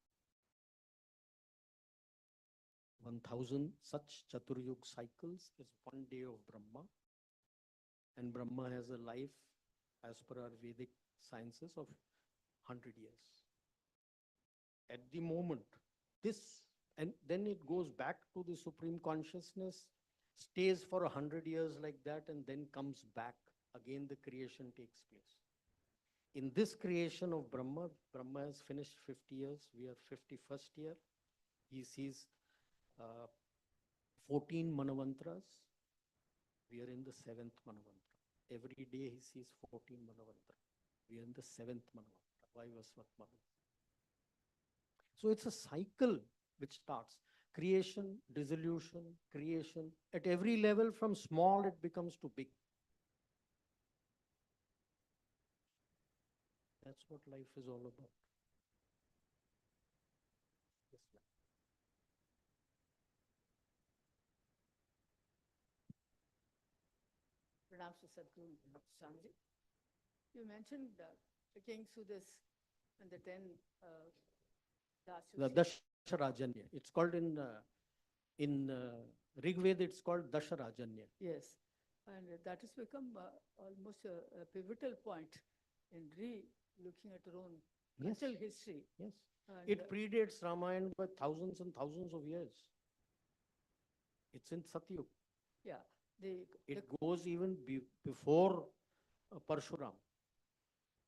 B: 1,000 such Chaturyug cycles is 1 day of Brahma. And Brahma has a life, as per our Vedic sciences, of 100 years. At the moment, this, and then it goes back to the Supreme Consciousness, stays for 100 years like that, and then comes back. Again, the creation takes place. In this creation of Brahma, Brahma has finished 50 years. We are 51st year. He sees 14 Manavantras. We are in the 7th Manavantra. Every day he sees 14 Manavantra. We are in the 7th Manavantra, Vaivasvat Manavantra. So it's a cycle. which starts. Creation, dissolution, creation. At every level, from small, it becomes to big. That's what life is all about. Yes, ma'am.
F: Pranam to Sadhguru Swamiji. You mentioned the King Sudas and the 10
B: The
F: Dasyas.
B: Dasharajanya. It's called in Rig Veda, it's called Dasharajanya.
F: Yes, and that has become almost a pivotal point in re-looking at our own
B: Yes.
F: cultural history.
B: Yes.
F: And,
B: It predates Ramayana by thousands and thousands of years. It's in Satyug.
F: yeah, the,
B: It goes even before Parshuram.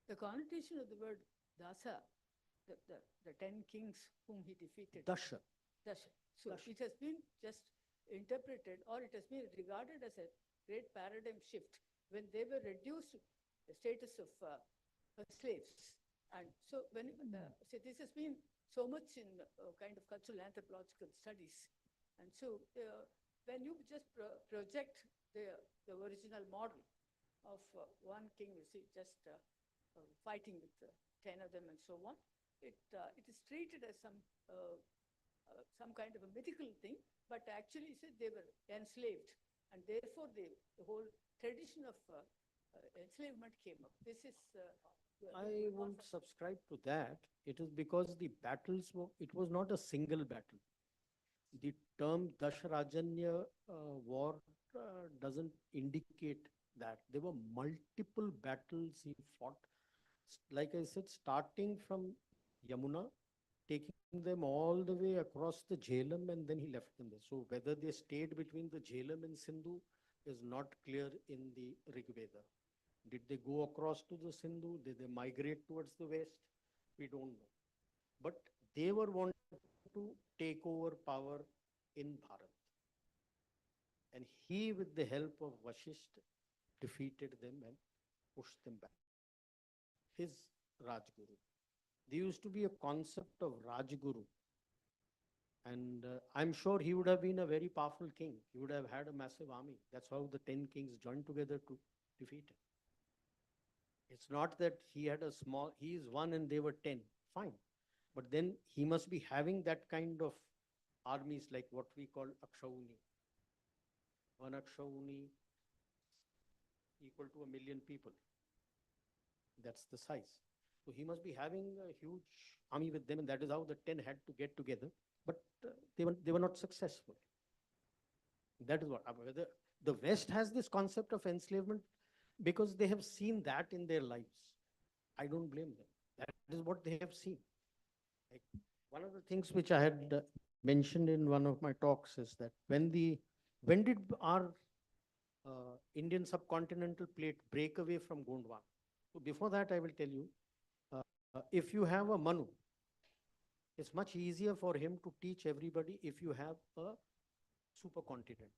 F: the connotation of the word Dasa, the 10 kings whom he defeated.
B: Dasha.
F: Dasha. So
B: Dasha.
F: it has been just interpreted, or it has been regarded as a great paradigm shift when they were reduced to the status of slaves. And so so this has been so much in kind of cultural anthropological studies. And so when you just project the original model of one king, you see, just fighting with 10 of them and so on, it is treated as some kind of a mythical thing, but actually said they were enslaved, and therefore the whole tradition of enslavement came up. This is.
B: I won't subscribe to that. It is because the battles were, it was not a single battle. The term Dasharajanya war doesn't indicate that. There were multiple battles he fought. Like I said, starting from Yamuna, taking them all the way across the Jhelum, and then he left them there. So whether they stayed between the Jhelum and Sindhu is not clear in the Rig Veda. Did they go across to the Sindhu? Did they migrate towards the west? We don't know. But they were wanting to take over power in Bharat. And he, with the help of Vashishta, defeated them and pushed them back. His Rajguru. There used to be a concept of Rajguru. And I'm sure he would have been a very powerful king. He would have had a massive army. That's how the 10 kings joined together to defeat him. It's not that he had a small, he is one and they were 10. Fine. But then he must be having that kind of armies like what we call Akshauni. One Akshauni equal to 1 million people. That's the size. So he must be having a huge army with them, and that is how the 10 had to get together. But they were not successful. That is what the West has this concept of enslavement because they have seen that in their lives. I don't blame them. That is what they have seen. Like, one of the things which I had mentioned in one of my talks is that when did our Indian subcontinental plate break away from Gondwana? So before that, I will tell you, if you have a Manu, it's much easier for him to teach everybody if you have a supercontinent.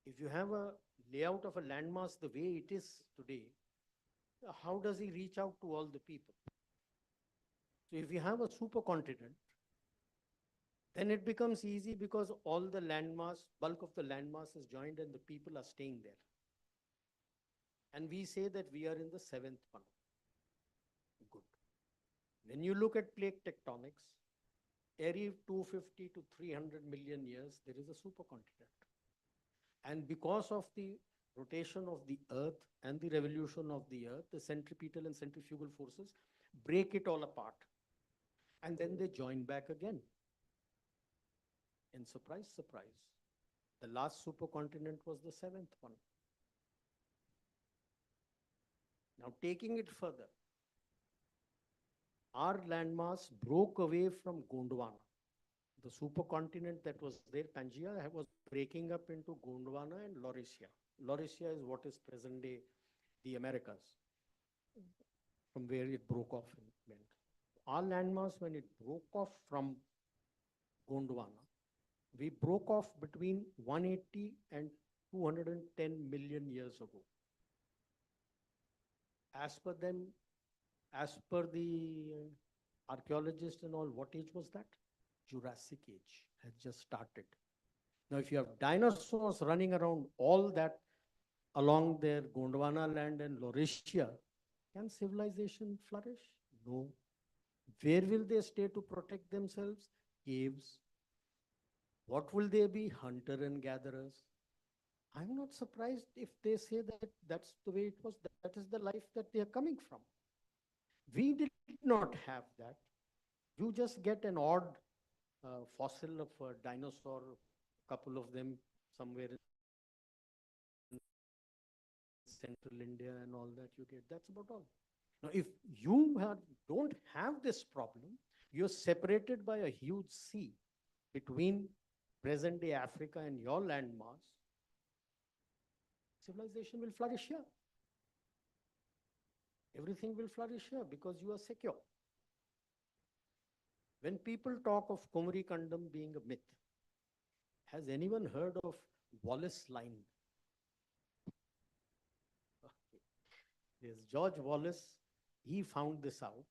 B: If you have a layout of a landmass the way it is today, how does he reach out to all the people? So if you have a supercontinent, then it becomes easy because all the landmass, bulk of the landmass is joined and the people are staying there. And we say that we are in the 7th one. Good. When you look at plate tectonics, every 250 to 300 million years, there is a supercontinent. And because of the rotation of the Earth and the revolution of the Earth, the centripetal and centrifugal forces break it all apart. And then they join back again. And surprise, surprise, the last supercontinent was the 7th one. Now, taking it further, our landmass broke away from Gondwana. The supercontinent that was there, Pangaea, was breaking up into Gondwana and Laurasia. Laurasia is what is present day the Americas, from where it broke off and went. Our landmass, when it broke off from Gondwana, we broke off between 180 and 210 million years ago. As per them, as per the archaeologists and all, what age was that? Jurassic age has just started. Now, if you have dinosaurs running around all that along their Gondwana land and Laurasia, can civilization flourish? No. Where will they stay to protect themselves? Caves. What will they be? Hunter and gatherers. I'm not surprised if they say that that's the way it was. That is the life that they are coming from. We did not have that. You just get an odd fossil of a dinosaur, a couple of them somewhere in central India and all that you get. That's about all. Now, if you don't have this problem, you're separated by a huge sea between present day Africa and your landmass, civilization will flourish here. Everything will flourish here because you are secure. When people talk of Kumari Kandam being a myth, has anyone heard of Wallace Line? Okay. There's George Wallace. He found this out.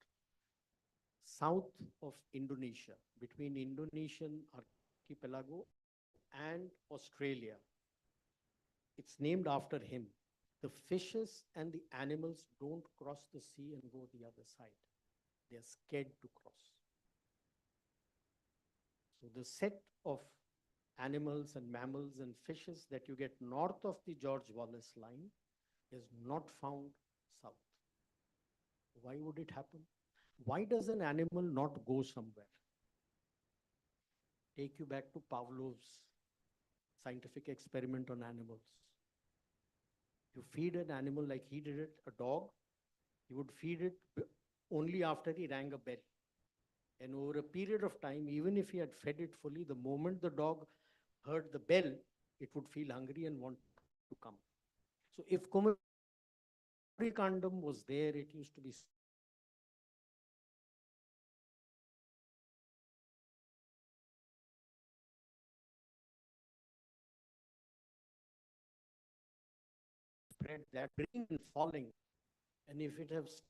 B: South of Indonesia, between Indonesian archipelago and Australia. It's named after him. The fishes and the animals don't cross the sea and go the other side. They're scared to cross. So the set of animals and mammals and fishes that you get north of the George Wallace Line is not found south. Why would it happen? Why does an animal not go somewhere? Take you back to Pavlov's scientific experiment on animals. You feed an animal like he did it, a dog, he would feed it only after he rang a bell. And over a period of time, even if he had fed it fully, the moment the dog heard the bell, it would feel hungry and want to come. So if Kumari Kandam was there, it used to be spread that bringing and falling. And if it has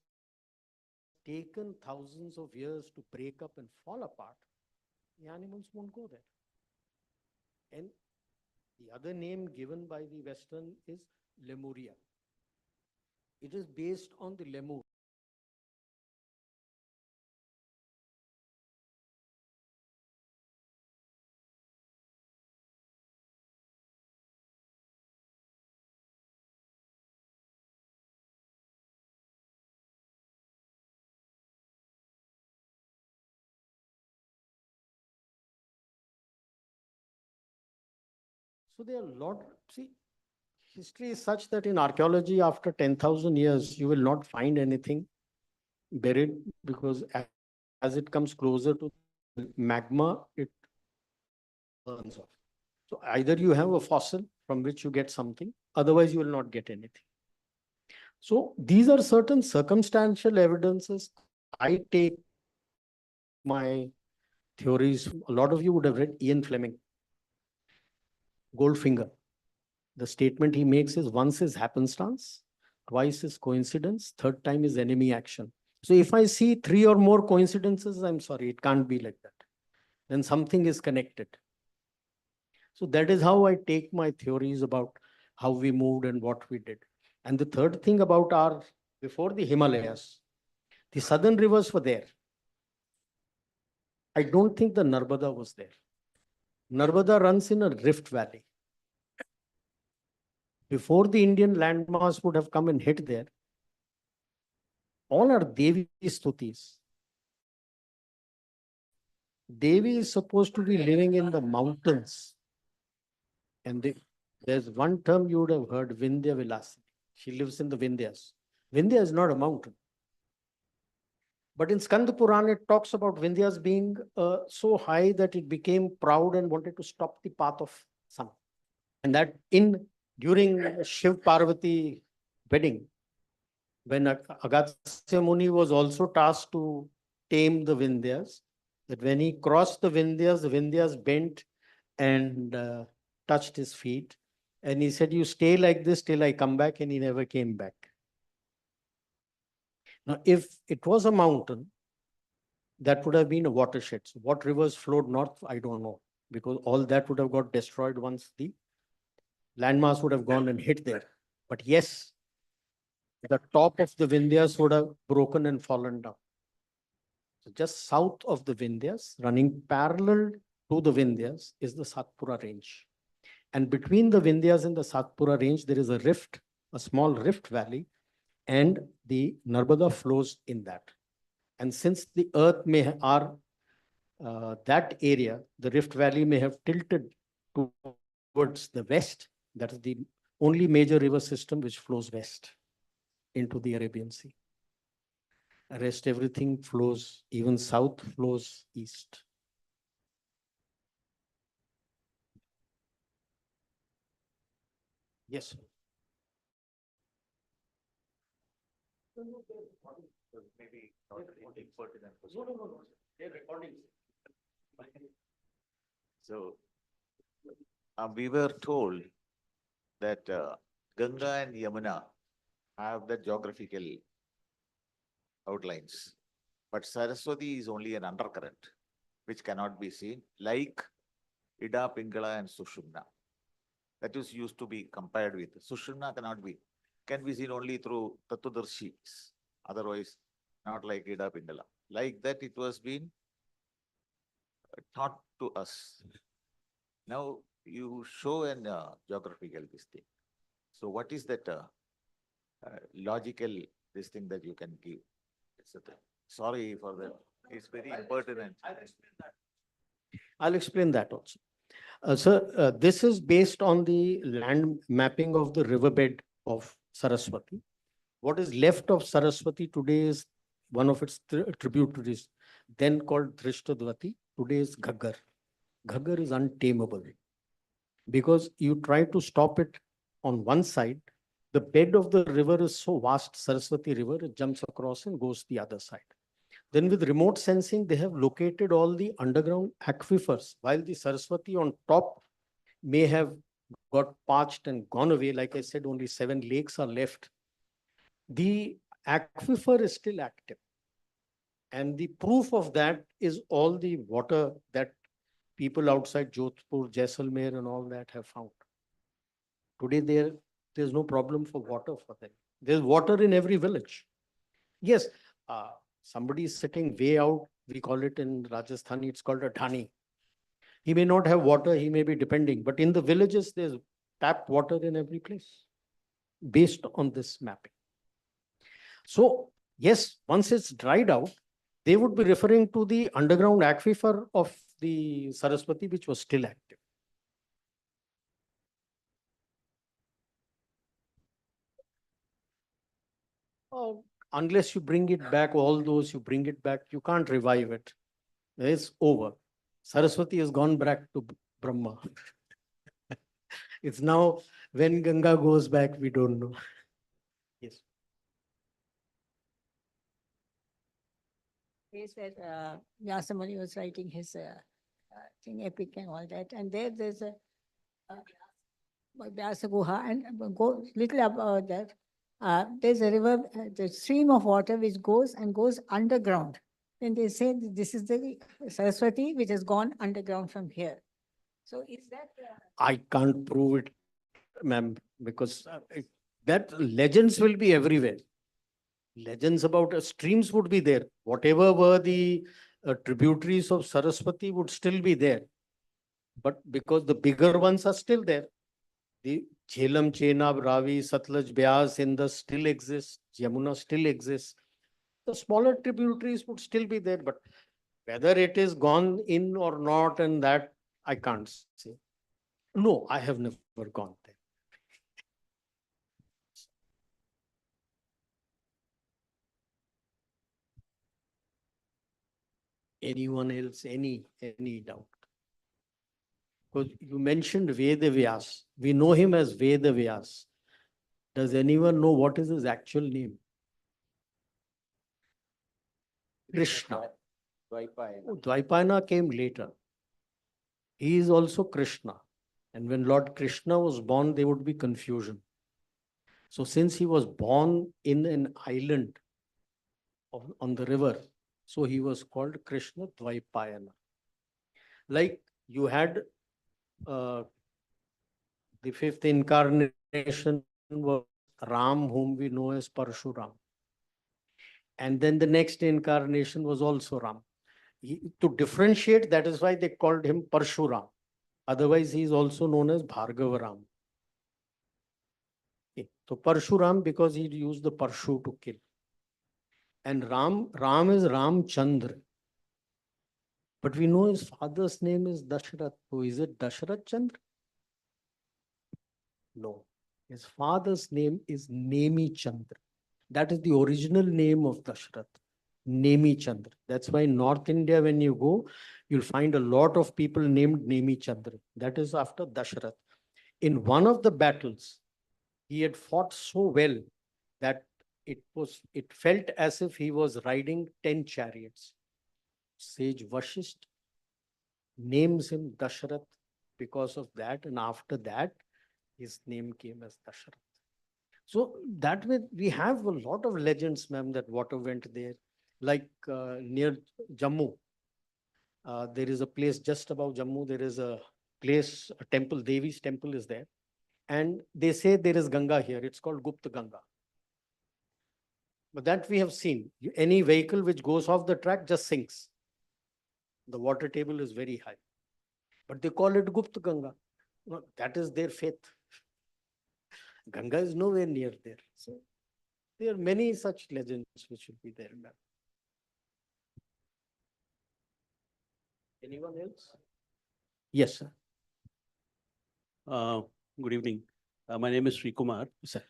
B: taken thousands of years to break up and fall apart, the animals won't go there. And the other name given by the Western is Lemuria. It is based on the lemur. So there are a lot, see, history is such that in archaeology, after 10,000 years, you will not find anything buried because as it comes closer to magma, it burns off. So either you have a fossil from which you get something, otherwise you will not get anything. So these are certain circumstantial evidences. I take my theories. A lot of you would have read Ian Fleming, Goldfinger. The statement he makes is once is happenstance, twice is coincidence, third time is enemy action. So if I see 3 or more coincidences, I'm sorry, it can't be like that. Then something is connected. So that is how I take my theories about how we moved and what we did. And the third thing about before the Himalayas, the southern rivers were there. I don't think the Narbada was there. Narbada runs in a rift valley. Before the Indian landmass would have come and hit there, all are Devi Stutis. Devi is supposed to be living in the mountains. And there's one term you would have heard, Vindhya Vilasini. She lives in the Vindhyas. Vindhya is not a mountain. But in Skanda Purana, it talks about Vindhyas being so high that it became proud and wanted to stop the path of sun. And that during Shiv Parvati wedding, when Agastya Muni was also tasked to tame the Vindhyas, that when he crossed the Vindhyas bent and touched his feet. And he said, you stay like this till I come back, and he never came back. Now, if it was a mountain, that would have been a watershed. So what rivers flowed north, I don't know, because all that would have got destroyed once the landmass would have gone and hit there. But yes, the top of the Vindhyas would have broken and fallen down. So just south of the Vindhyas, running parallel to the Vindhyas, is the Satpura range. And between the Vindhyas and the Satpura range, there is a rift, a small rift valley, and the Narbada flows in that. And since the earth that area, the rift valley may have tilted towards the west. That is the only major river system which flows west into the Arabian Sea. Rest everything flows, even south flows east. Yes.
G: Maybe not pertinent question.
B: No. They're recording.
G: So, we were told that Ganga and Yamuna have the geographical outlines, but Saraswati is only an undercurrent, which cannot be seen, like Ida, Pingala, and Sushumna. That is used to be compared with. Sushumna can be seen only through Tattvadarshis, otherwise not like Ida, Pingala. Like that, it was been taught to us. Now you show an geographical this thing. So what is that logical this thing that you can give? Etc. Sorry for that. It's very impertinent.
B: I'll explain that also. Sir, this is based on the land mapping of the riverbed of Saraswati. What is left of Saraswati today is one of its tributaries, then called Drishtadvati. Today is Ghaggar. Ghaggar is untamable because you try to stop it on one side. The bed of the river is so vast, Saraswati River, it jumps across and goes the other side. Then with remote sensing, they have located all the underground aquifers, while the Saraswati on top may have got parched and gone away. Like I said, only 7 lakes are left. The aquifer is still active. And the proof of that is all the water that people outside Jodhpur, Jaisalmer and all that have found. Today there's no problem for water for them. There's water in every village. Yes, somebody is sitting way out, we call it in Rajasthani, it's called a dhani. He may not have water, he may be depending, but in the villages, there's tap water in every place based on this mapping. So, yes, once it's dried out, they would be referring to the underground aquifer of the Saraswati, which was still active. Unless you bring it back, all those you bring it back, you can't revive it. It's over. Saraswati has gone back to Brahma. It's now when Ganga goes back, we don't know. Yes.
F: Place where Vyasamuni was writing his thing, epic and all that, and there's a Vyasa Guha, and go little above that. There's a river, the stream of water which goes underground. And they say that this is the Saraswati which has gone underground from here. So is that?
B: I can't prove it, ma'am, because that legends will be everywhere. Legends about streams would be there. Whatever were the tributaries of Saraswati would still be there. But because the bigger ones are still there, the Jhelum, Chenab, Ravi, Satluj, Beas, Indus still exists, Yamuna still exists. The smaller tributaries would still be there, but whether it is gone in or not, and that I can't say. No, I have never gone there. Anyone else, any doubt? Because you mentioned Vedavyas. We know him as Vedavyas. Does anyone know what is his actual name? Krishna. Dvaipayana came later. He is also Krishna. And when Lord Krishna was born, there would be confusion. So since he was born in an island on the river, So he was called Krishna Dvaipayana. Like you had the fifth incarnation was Ram, whom we know as Parshuram. And then the next incarnation was also Ram. To differentiate, that is why they called him Parshuram. Otherwise, he is also known as Bhargavaram. Okay. So Parshuram, because he used the Parshu to kill. And Ram is Ramchandra. But we know his father's name is Dashrath. So is it Dashrath Chandra? No. His father's name is Nemi Chandra. That is the original name of Dashrath. Nemi Chandra. That's why in North India, when you go, you'll find a lot of people named Nemi Chandra. That is after Dashrath. In one of the battles, he had fought so well that it felt as if he was riding 10 chariots. Sage Vashisht names him Dashrath because of that, and after that, his name came as Dashrath. So that way, we have a lot of legends, ma'am, that water went there. Like near Jammu, there is a place just above Jammu. There is a place, a temple, Devi's temple is there. And they say there is Ganga here. It's called Gupta Ganga. But that we have seen. Any vehicle which goes off the track just sinks. The water table is very high. But they call it Gupta Ganga. No, that is their faith. Ganga is nowhere near there. So there are many such legends which should be there. Ma'am. Anyone else? Yes, sir.
H: Uh, Good evening. My name is Sri Kumar.
B: Sir.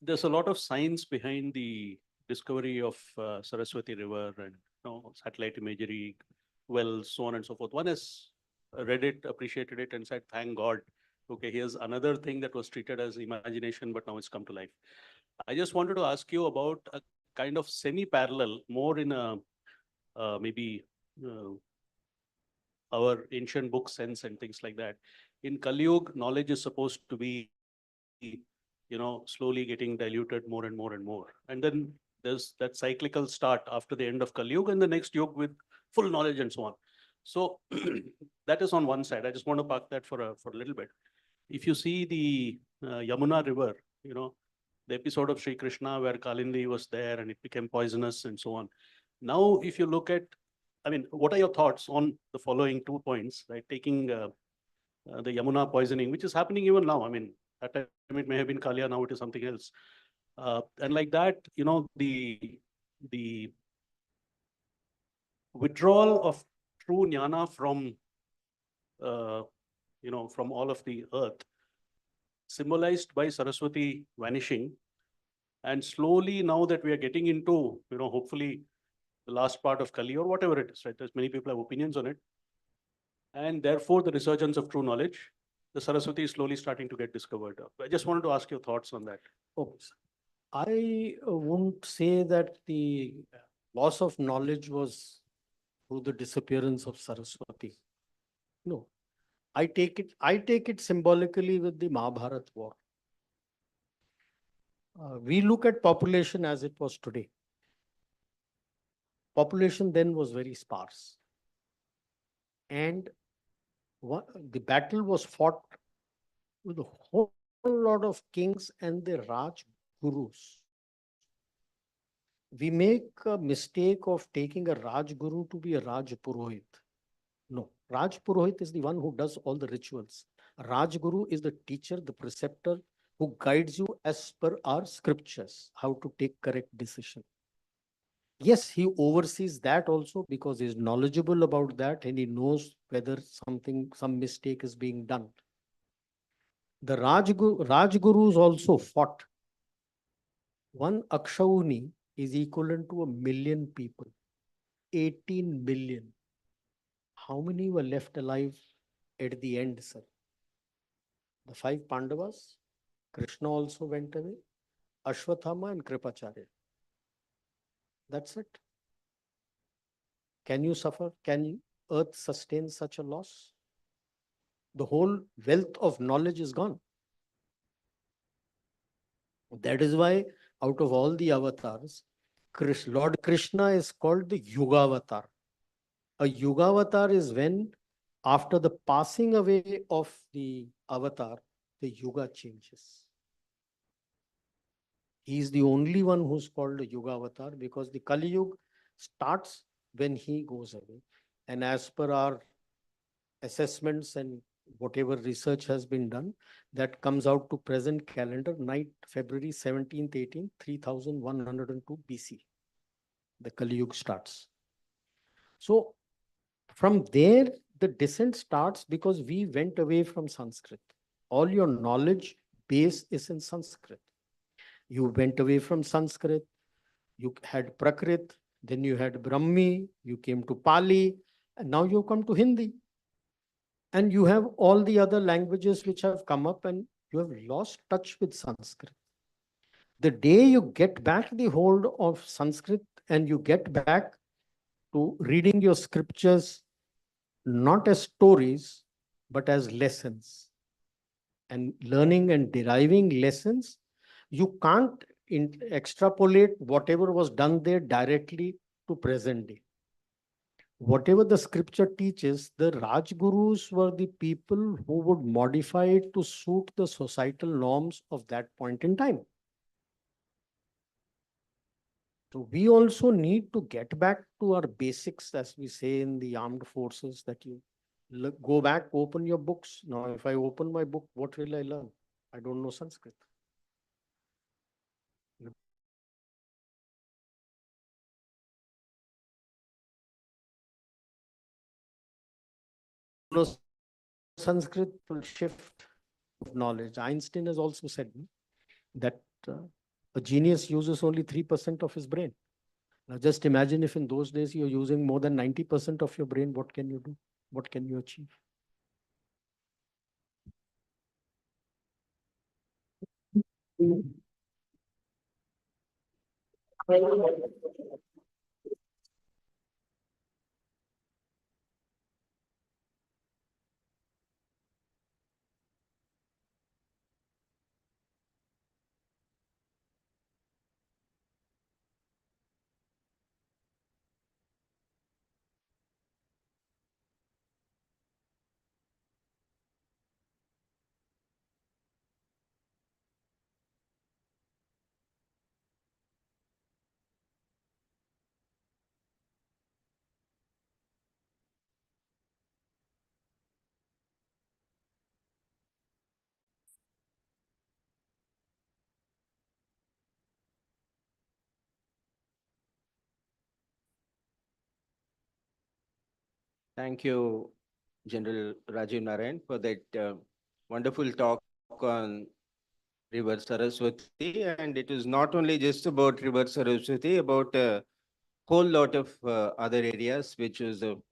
H: There's a lot of science behind the discovery of Saraswati River and satellite imagery, wells, so on and so forth. One has read it, appreciated it, and said, "Thank God." Okay, here's another thing that was treated as imagination, but now it's come to life. I just wanted to ask you about a kind of semi-parallel, more in a maybe our ancient book sense and things like that. In Kali Yuga, knowledge is supposed to be, slowly getting diluted more and more and more. And then there's that cyclical start after the end of Kali Yuga and the next Yuga with full knowledge and so on. So that is on one side. I just want to park that for a little bit. If you see the Yamuna River, the episode of Sri Krishna where Kalindi was there and it became poisonous and so on. Now, if you look at, what are your thoughts on the following 2 points, right? Taking the Yamuna poisoning, which is happening even now. At that time it may have been Kalia, now it is something else. And like that, the withdrawal of true jnana from, from all of the earth, symbolized by Saraswati vanishing. And slowly now that we are getting into, hopefully the last part of Kali or whatever it is, right? There's many people have opinions on it. And therefore the resurgence of true knowledge, the Saraswati is slowly starting to get discovered. I just wanted to ask your thoughts on that.
B: Oh, I won't say that the loss of knowledge was through the disappearance of Saraswati. No, I take it symbolically with the Mahabharat war. We look at population as it was today. Population then was very sparse. And the battle was fought with a whole lot of kings and the Raj Gurus. We make a mistake of taking a Raj Guru to be a Raj Purohit. No, Raj Purohit is the one who does all the rituals. Raj Guru is the teacher, the preceptor who guides you as per our scriptures, how to take correct decision. Yes, he oversees that also because he's knowledgeable about that and he knows whether some mistake is being done. The Raj Gurus also fought. One Akshauni is equivalent to 1 million people. 18 million. How many were left alive at the end, sir? The 5 Pandavas, Krishna also went away, Ashwathama and Kripacharya. That's it. Can you suffer? Can earth sustain such a loss? The whole wealth of knowledge is gone. That is why out of all the avatars, Lord Krishna is called the Yugavatar. A Yugavatar is when, after the passing away of the avatar, the Yuga changes. He is the only one who's called a Yugavatar because the Kali Yuga starts when he goes away. And as per our assessments and whatever research has been done, that comes out to present calendar, night February 17th, 18th, 3102 BC. The Kali Yuga starts. So from there, the descent starts because we went away from Sanskrit. All your knowledge base is in Sanskrit. You went away from Sanskrit, you had Prakrit, then you had Brahmi, you came to Pali, and now you come to Hindi. And you have all the other languages which have come up, and you have lost touch with Sanskrit. The day you get back the hold of Sanskrit and you get back to reading your scriptures not as stories, but as lessons, and learning and deriving lessons, you can't extrapolate whatever was done there directly to present day. Whatever the scripture teaches, the Rajgurus were the people who would modify it to suit the societal norms of that point in time. So we also need to get back to our basics, as we say in the armed forces, that you go back, open your books. Now, if I open my book, what will I learn? I don't know Sanskrit. No Sanskrit will shift of knowledge. Einstein has also said that a genius uses only 3% of his brain. Now just imagine if in those days you're using more than 90% of your brain, what can you do? What can you achieve?
A: Thank you, General Rajiv Narayan, for that wonderful talk on River Saraswati. And it is not only just about River Saraswati, about a whole lot of other areas, which is of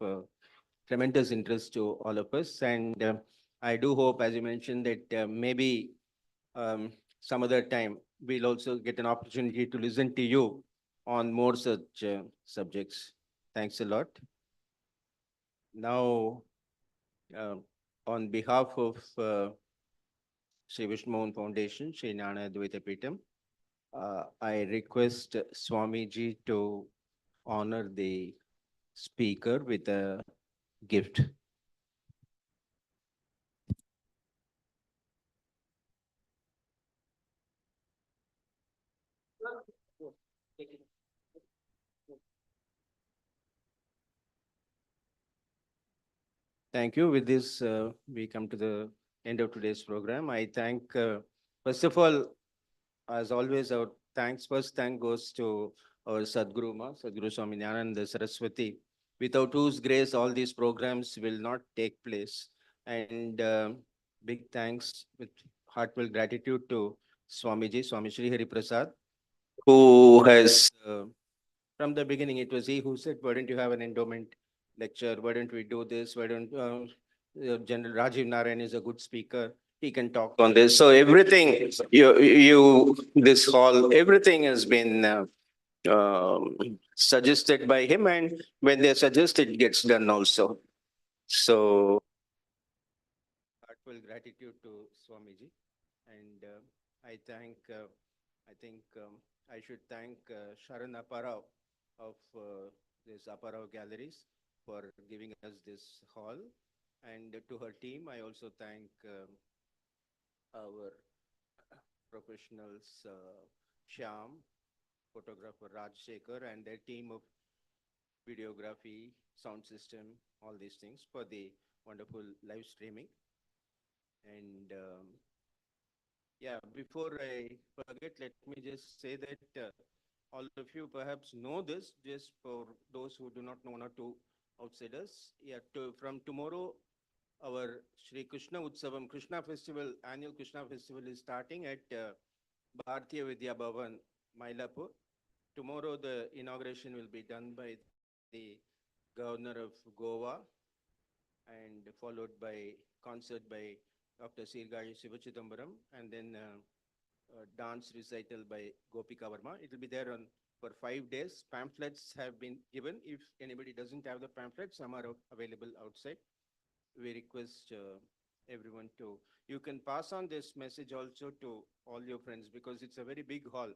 A: tremendous interest to all of us. And I do hope, as you mentioned, that maybe some other time we'll also get an opportunity to listen to you on more such subjects. Thanks a lot. Now, uh, on behalf of Sri Vishnu Mohan Foundation, Sri Gnana Advaita Peetham, I request Swamiji to honor the speaker with a gift. Thank you. With this, we come to the end of today's program. I thank, first of all, as always, our first thank goes to our Sadguru Ma, Sadguru Swami Nyananda Saraswati, without whose grace all these programs will not take place. And big thanks with heartfelt gratitude to Swamiji, Swami Shri Hari Prasad, who has, from the beginning, it was he who said, why don't you have an endowment lecture? Why don't we do this? Why don't General Rajiv Narayan is a good speaker. He can talk on this. So everything, this hall, everything has been suggested by him. And when they suggest, it gets done also. So heartfelt gratitude to Swamiji. And I think I should thank Sharan Aparao of this Aparao Galleries for giving us this hall. And to her team, I also thank our professionals, Shyam, photographer Raj Shekhar, and their team of videography, sound system, all these things for the wonderful live streaming. And yeah, before I forget, let me just say that all of you perhaps know this, just for those who do not know, one or two outsiders. Yeah, from tomorrow, our Sri Krishna Utsavam, Krishna Festival, annual Krishna Festival is starting at Bharatiya Vidya Bhavan, Mylapore. Tomorrow, the inauguration will be done by the Governor of Goa and followed by concert by Dr. Sirgai Sivachidambaram, and then dance recital by Gopika Verma. It will be there on for 5 days. Pamphlets have been given. If anybody doesn't have the pamphlets, some are available outside. We request everyone to, you can pass on this message also to all your friends because it's a very big hall.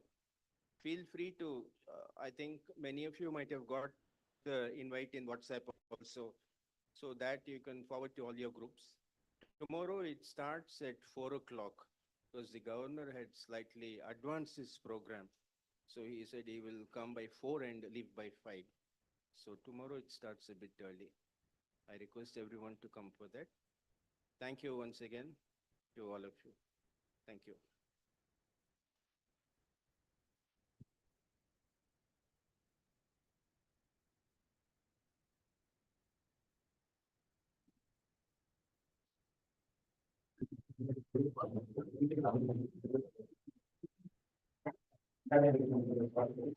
A: Feel free to, I think many of you might have got the invite in WhatsApp also, so that you can forward to all your groups. Tomorrow it starts at 4 o'clock because the governor had slightly advanced his program. So he said he will come by 4 and leave by 5. So tomorrow it starts a bit early. I request everyone to come for that. Thank you once again to all of you. Thank you.
C: Thank you.